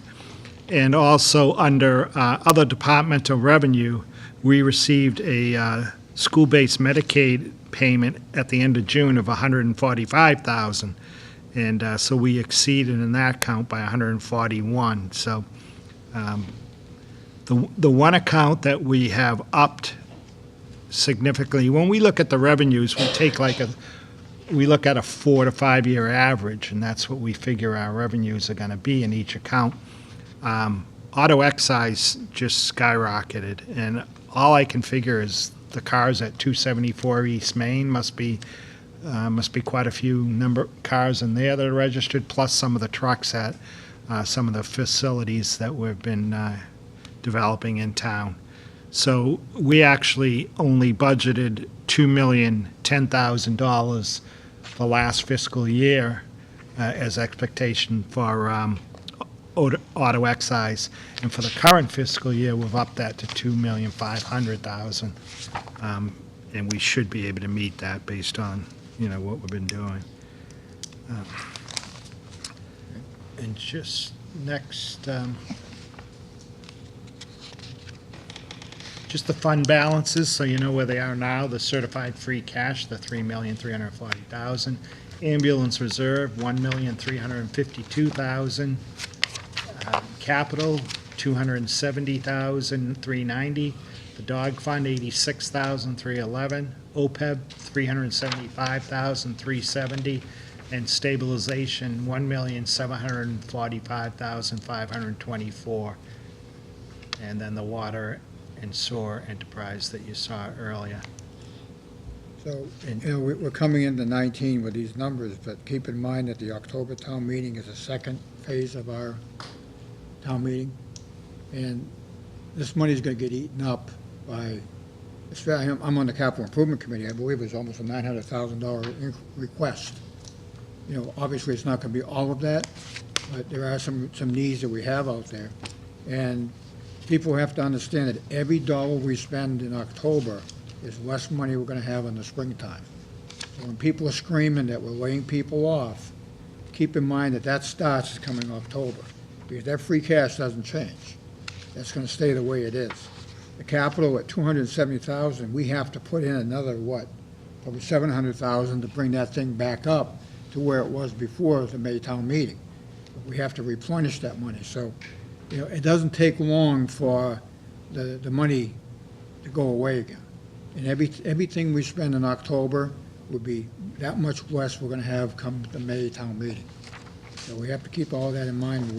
And also under other departmental revenue, we received a school-based Medicaid payment at the end of June of $145,000. And so we exceeded in that count by 141. So the one account that we have upped significantly, when we look at the revenues, we look at a 4 to 5 year average, and that's what we figure our revenues are going to be in each account. Auto excise just skyrocketed, and all I can figure is the cars at 274 East Main must be quite a few cars in there that are registered, plus some of the trucks at some of the facilities that we've been developing in town. So we actually only budgeted $2,010,000 for last fiscal year as expectation for auto excise. And for the current fiscal year, we've upped that to $2,500,000. And we should be able to meet that based on, what we've been doing. And just next, just the fund balances, so you know where they are now. The certified free cash, the $3,340,000. Ambulance reserve, $1,352,000. Capital, $270,390. The dog fund, $86,311. OPEB, $375,370. And stabilization, $1,745,524. And then the water and sewer enterprise that you saw earlier. So, we're coming into 19 with these numbers, but keep in mind that the October town meeting is the second phase of our town meeting. And this money's gonna get eaten up by, I'm on the capital improvement committee, I believe it's almost a $900,000 request. Obviously, it's not gonna be all of that, but there are some needs that we have out there. And people have to understand that every dollar we spend in October is less money we're gonna have in the springtime. So when people are screaming that we're laying people off, keep in mind that starts coming October, because that free cash doesn't change. That's gonna stay the way it is. The capital at $270,000, we have to put in another, probably $700,000 to bring that thing back up to where it was before the May town meeting. We have to replenish that money. So, it doesn't take long for the money to go away again. And everything we spend in October would be that much less we're gonna have come the May town meeting. So we have to keep all that in mind as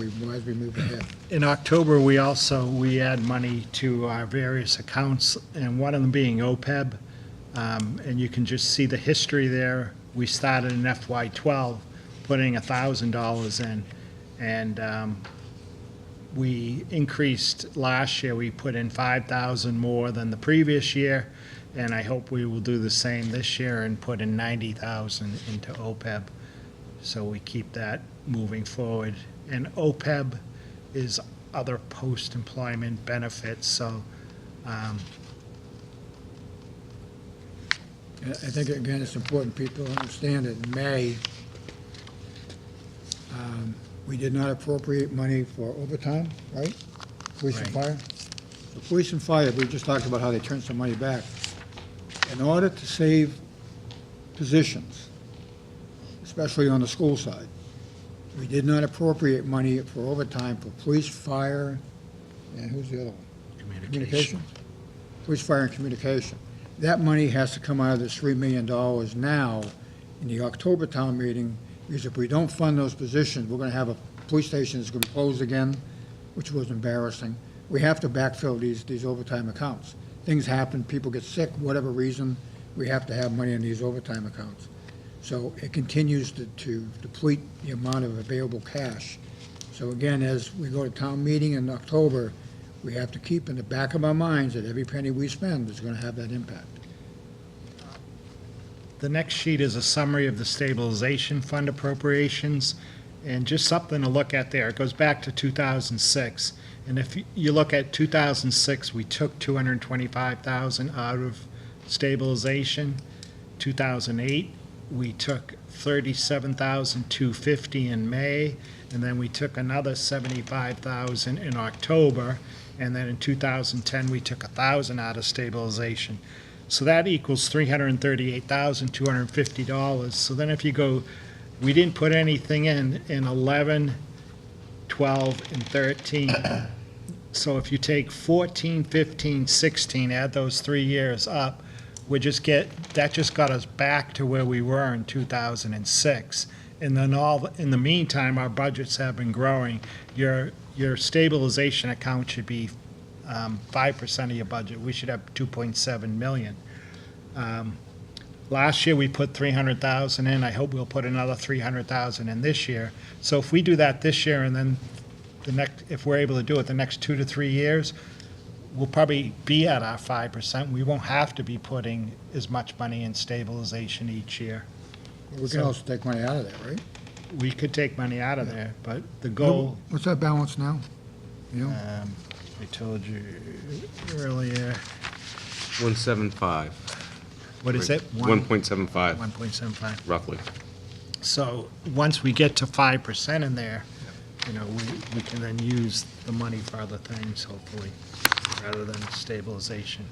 we move ahead. In October, we add money to our various accounts, and one of them being OPEB. And you can just see the history there. We started in FY12, putting $1,000 in, and we increased last year. We put in $5,000 more than the previous year, and I hope we will do the same this year and put in $90,000 into OPEB, so we keep that moving forward. And OPEB is other post-employment benefits, so I think, again, it's important people understand that in May, we did not appropriate money for overtime, right? Police and fire. So police and fire, we just talked about how they turned some money back. In order to save positions, especially on the school side, we did not appropriate money for overtime for police, fire, and who's the other one? Communication. Police, fire, and communication. That money has to come out of this $3 million now in the October town meeting, because if we don't fund those positions, we're gonna have a police station that's gonna be closed again, which was embarrassing. We have to backfill these overtime accounts. Things happen, people get sick, whatever reason, we have to have money in these overtime accounts. So it continues to deplete the amount of available cash. So again, as we go to town meeting in October, we have to keep in the back of our minds that every penny we spend is going to have that impact. the next sheet is a summary of the stabilization fund appropriations, and just something to look at there. It goes back to 2006. And if you look at 2006, we took $225,000 out of stabilization. 2008, we took $37,250 in May, and then we took another $75,000 in October, and then in 2010, we took $1,000 out of stabilization. So that equals $338,250. So then if you go, we didn't put anything in 11, 12, and 13. So if you take 14, 15, 16, add those 3 years up, that just got us back to where we were in 2006. And then in the meantime, our budgets have been growing. Your stabilization account should be 5% of your budget. We should have 2.7 million. Last year, we put 300,000 in. I hope we'll put another 300,000 in this year. So if we do that this year, and then if we're able to do it the next 2 to 3 years, we'll probably be at our 5%. We won't have to be putting as much money in stabilization each year. We can also take money out of there, right? We could take money out of there, but the goal, What's that balance now? You know, I told you earlier, 175. what is it? 1.75, 1.75. roughly. So once we get to 5% in there, we can then use the money for other things, hopefully, rather than stabilization.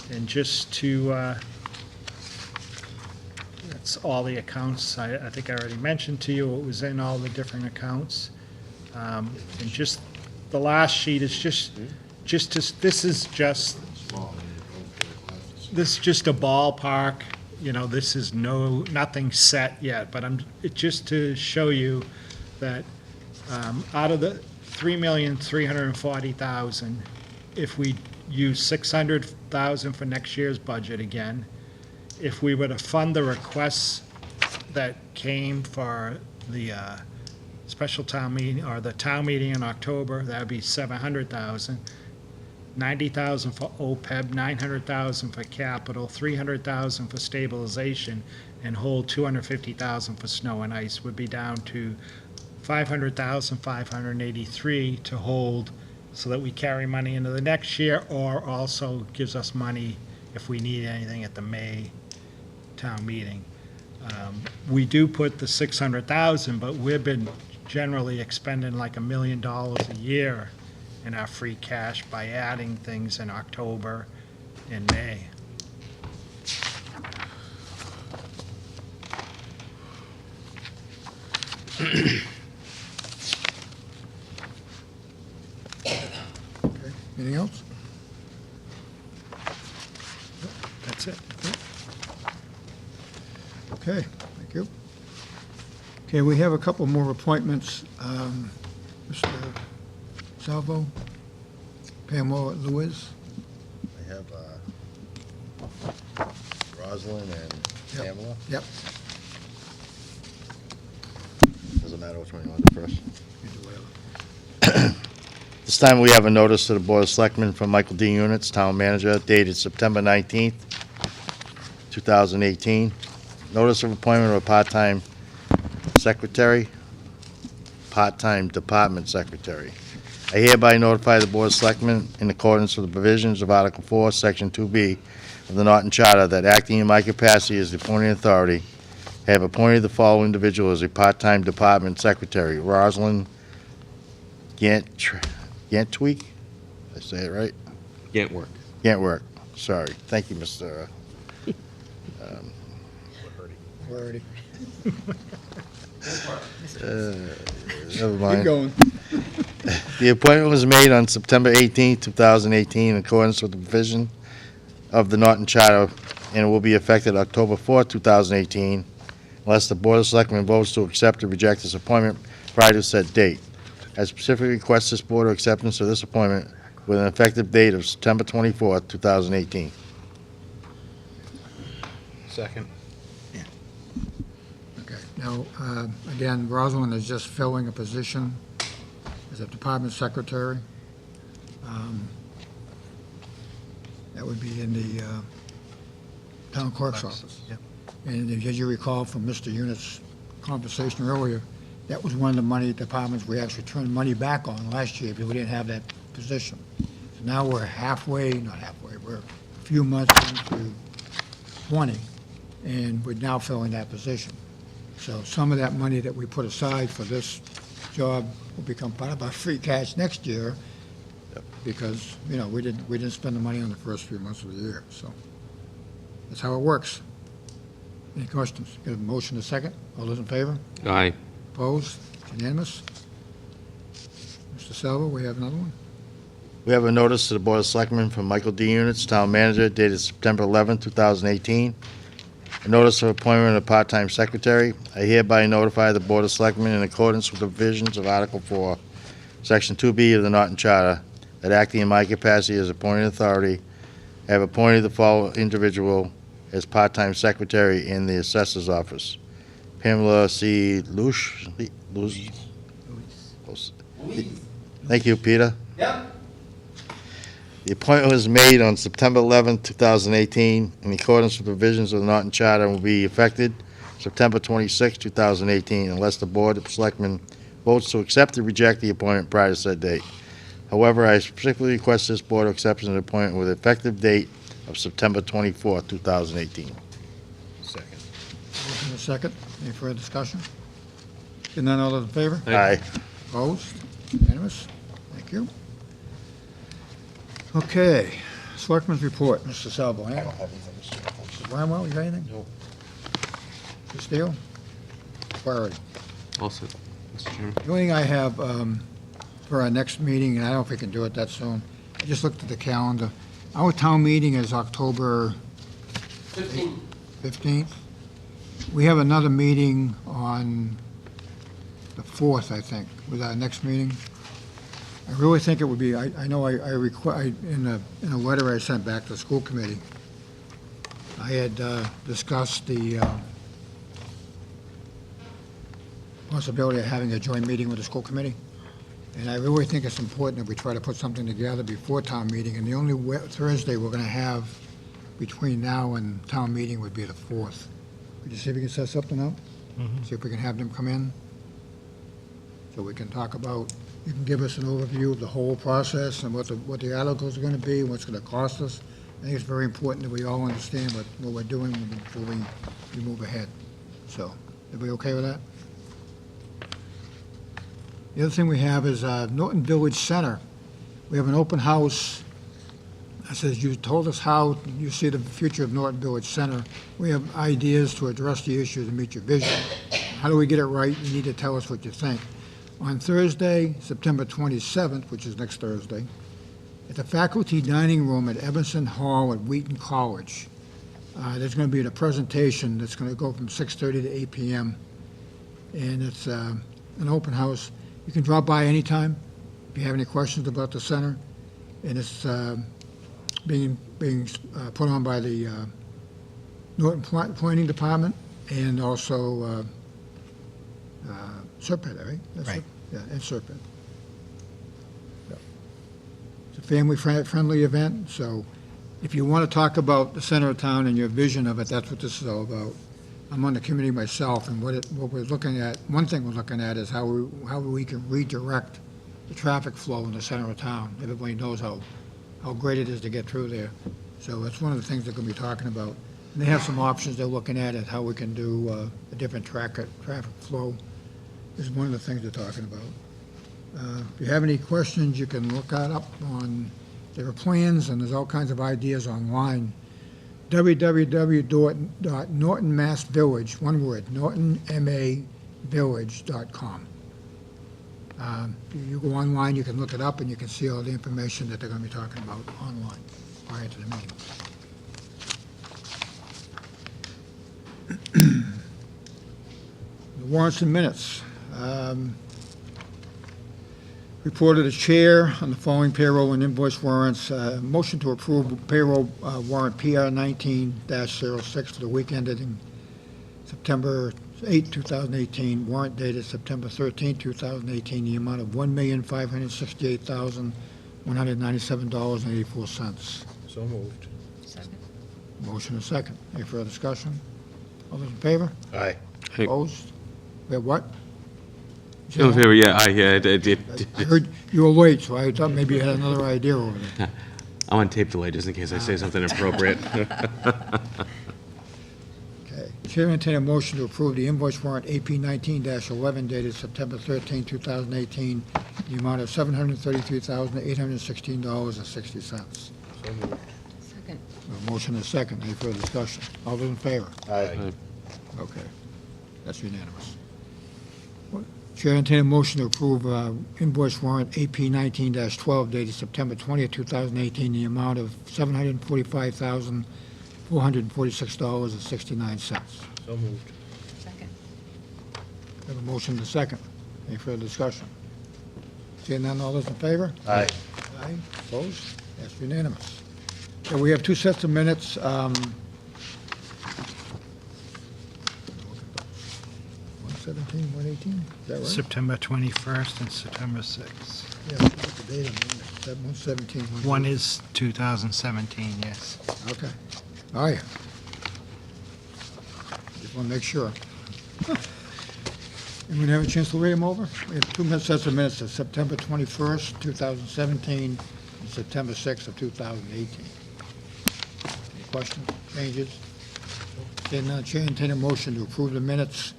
And just to, that's all the accounts, I think I already mentioned to you what was in all the different accounts. And just, the last sheet is this is just a ballpark, this is nothing set yet, but it's just to show you that out of the 3,340,000, if we use 600,000 for next year's budget again, if we were to fund the requests that came for the special town meeting, or the town meeting in October, that'd be 700,000. 90,000 for OPEB, 900,000 for capital, 300,000 for stabilization, and hold 250,000 for snow and ice, would be down to 500,583 to hold, so that we carry money into the next year, or also gives us money if we need anything at the May town meeting. We do put the 600,000, but we've been generally expending like $1 million a year in our free cash by adding things in October and May. anything else? That's it. Okay, thank you. Okay, we have a couple more appointments. Mr. Salvo, Pamela Lewis. I have Rosalind and Yep. Pamela. Yep. Doesn't matter which one you want to do first. This time we have a notice to the Board of Selectmen from Michael D. Units, Town Manager, dated September 19th, 2018. Notice of appointment of a part-time secretary, part-time department secretary. I hereby notify the Board of Selectmen, in accordance with the provisions of Article 4, Section 2B of the Norton Charter, that acting in my capacity as the appointing authority, I have appointed the following individual as a part-time department secretary: Rosalind Gantweek. Did I say it right? Gantwork. Gantwork. Sorry. Thank you, Mr. Already. Never mind. Keep going. The appointment was made on September 18, 2018, in accordance with the provision of the Norton Charter, and it will be effective October 4, 2018, unless the Board of Selectmen votes to accept or reject this appointment prior to said date. I specifically request this Board of acceptance of this appointment with an effective date of September 24, 2018. Second. Okay, now, again, Rosalind is just filling a position as a department secretary. That would be in the town clerk's office. Yep. And as you recall from Mr. Unit's conversation earlier, that was one of the money departments we actually turned money back on last year because we didn't have that position. So now we're not halfway, we're a few months into 20, and we're now filling that position. So some of that money that we put aside for this job will become part of our free cash next year, because, we didn't spend the money on the first few months of the year, so that's how it works. Any questions? Get a motion to second? All those in favor? Aye. Opposed? Unanimous? Mr. Salvo, we have another one? We have a notice to the Board of Selectmen from Michael D. Units, Town Manager, dated September 11, 2018. A notice of appointment of part-time secretary. I hereby notify the Board of Selectmen, in accordance with the provisions of Article 4, Section 2B of the Norton Charter, that acting in my capacity as appointed authority, I have appointed the following individual as part-time secretary in the Assessor's Office: Pamela C. Luce. Thank you, Peter. Yep. The appointment was made on September 11, 2018, in accordance with the provisions of the Norton Charter, and will be effective September 26, 2018, unless the Board of Selectmen votes to accept or reject the appointment prior to said date. However, I specifically request this Board accepts an appointment with effective date of September 24, 2018. Second. Motion and a second. Any further discussion? Seeing none, all those in favor? Aye. Opposed? Unanimous? Thank you. Okay, Selectmen's report, Mr. Salvo. I don't have anything to say. Mr. Bramwell, you got anything? No. Mr. Steele? Query. Also, Mr. Chairman. The only thing I have for our next meeting, and I don't know if we can do it that soon, I just looked at the calendar. Our town meeting is October 15th. We have another meeting on the 4th, I think, with our next meeting. I really think it would be, I know in a letter I sent back to the school committee, I had discussed the possibility of having a joint meeting with the school committee. And I really think it's important that we try to put something together before town meeting. And the only Thursday we're going to have between now and town meeting would be the 4th. Could you see if we can set something up? See if we can have them come in? So we can talk about, you can give us an overview of the whole process and what the articles are going to be, what's going to cost us. I think it's very important that we all understand what we're doing before we move ahead. So, are we okay with that? The other thing we have is Norton Village Center. We have an open house. It says, you told us how you see the future of Norton Village Center. We have ideas to address the issues and meet your vision. How do we get it right? You need to tell us what you think. On Thursday, September 27th, which is next Thursday, at the faculty dining room at Evanston Hall at Wheaton College, there's going to be a presentation that's going to go from 6:30 to 8 p.m. And it's an open house. You can drop by anytime if you have any questions about the center. And it's being put on by the Norton Planning Department and also Serpent, right? Right. Yeah, and Serpent. Yeah. It's a family-friendly event, so if you want to talk about the center of town and your vision of it, that's what this is all about. I'm on the committee myself, and what we're looking at, one thing we're looking at is how we can redirect the traffic flow in the center of town. Everybody knows how great it is to get through there. So that's one of the things they're going to be talking about. And they have some options they're looking at how we can do a different traffic flow. Is one of the things they're talking about. If you have any questions, you can look that up on, there are plans and there's all kinds of ideas online. www.nortonmassvillage, one word, nortonmavillage.com. You go online, you can look it up and you can see all the information that they're going to be talking about online prior to the meeting. The warrants and minutes. Reported as chair on the following payroll and invoice warrants. Motion to approve payroll warrant PR 19-06 for the week ending September 8, 2018. Warrant dated September 13, 2018. The amount of $1,568,197.84. So moved. Second. Motion and second. Any further discussion? All those in favor? Aye. Hey. Opposed? We have what? In favor, yeah, I did. I heard you were late, so I thought maybe you had another idea over there. I'm on tape delay just in case I say something inappropriate. Okay. Chair will entertain a motion to approve the invoice warrant AP 19-11 dated September 13, 2018, the amount of $733,816.60. So moved. Second. A motion and a second. Any further discussion? All those in favor? Aye. Okay. That's unanimous. Chair will entertain a motion to approve invoice warrant AP 19-12 dated September 20, 2018, the amount of $745,446.69. So moved. Second. We have a motion and a second. Any further discussion? Seeing none, all those in favor? Aye. Aye. Opposed? That's unanimous. So we have two sets of minutes. 117, 118, is that right? September 21st and September 6th. Yeah, what's the date on that? 117, One is 2017, yes. Okay. All right. Just want to make sure. Anyone have a chance to read them over? We have 2 sets of minutes of September 21st, 2017, and September 6th of 2018. Any questions, changes? Seeing none, Chair, entertain a motion to approve the minutes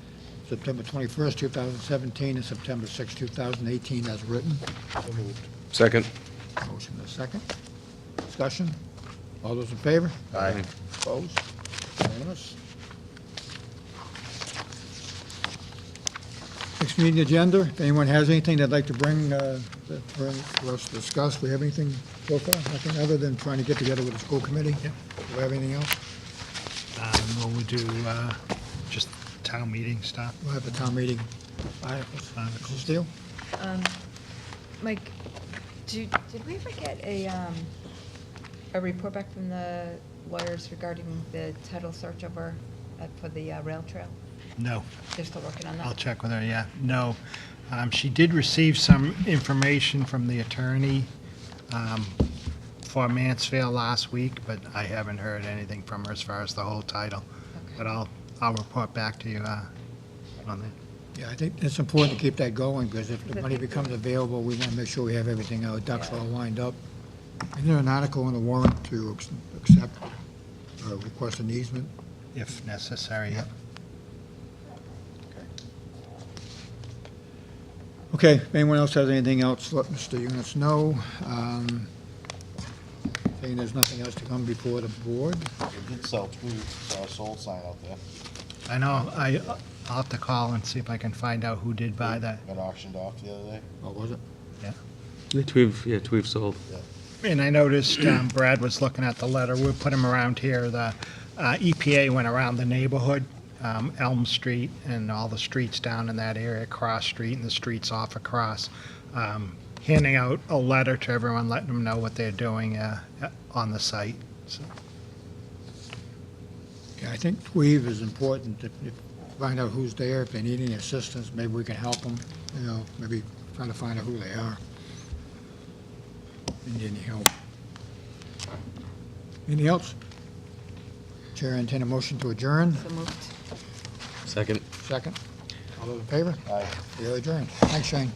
September 21st, 2017, and September 6th, 2018, as written. Second. Motion and a second. Discussion? All those in favor? Aye. Opposed? Unanimous. Next meeting agenda, if anyone has anything they'd like to bring for us to discuss, we have anything so far? Nothing other than trying to get together with the school committee? Do we have anything else? We'll do just town meeting stuff. We'll have the town meeting articles. Mrs. Steele? Mike, did we ever get a report back from the lawyers regarding the title search over for the rail trail? No. They're still working on that? I'll check with her, yeah. No. She did receive some information from the attorney for Mansfield last week, but I haven't heard anything from her as far as the whole title. Okay. But I'll report back to you on that. Yeah, I think it's important to keep that going, because if the money becomes available, we want to make sure we have everything, our ducks all lined up. Is there an article in the warrant to accept or request an easement? If necessary, yeah. Okay, if anyone else has anything else, let Mr. Yunus know. Saying there's nothing else to come before the board. We did sell two, saw a sold sign out there. I know, I'll have to call and see if I can find out who did buy that. Got auctioned off the other day. Oh, was it? We've sold. And I noticed Brad was looking at the letter. We'll put him around here. The EPA went around the neighborhood, Elm Street and all the streets down in that area, Cross Street and the streets off across, handing out a letter to everyone, letting them know what they're doing on the site. So, Yeah, I think Weave is important, if find out who's there, if they need any assistance, maybe we can help them, maybe try to find out who they are. If they need any help. Anything else? Chair, entertain a motion to adjourn. So moved. Second. Second. All those in favor? Aye. We are adjourned. Thanks, Shane.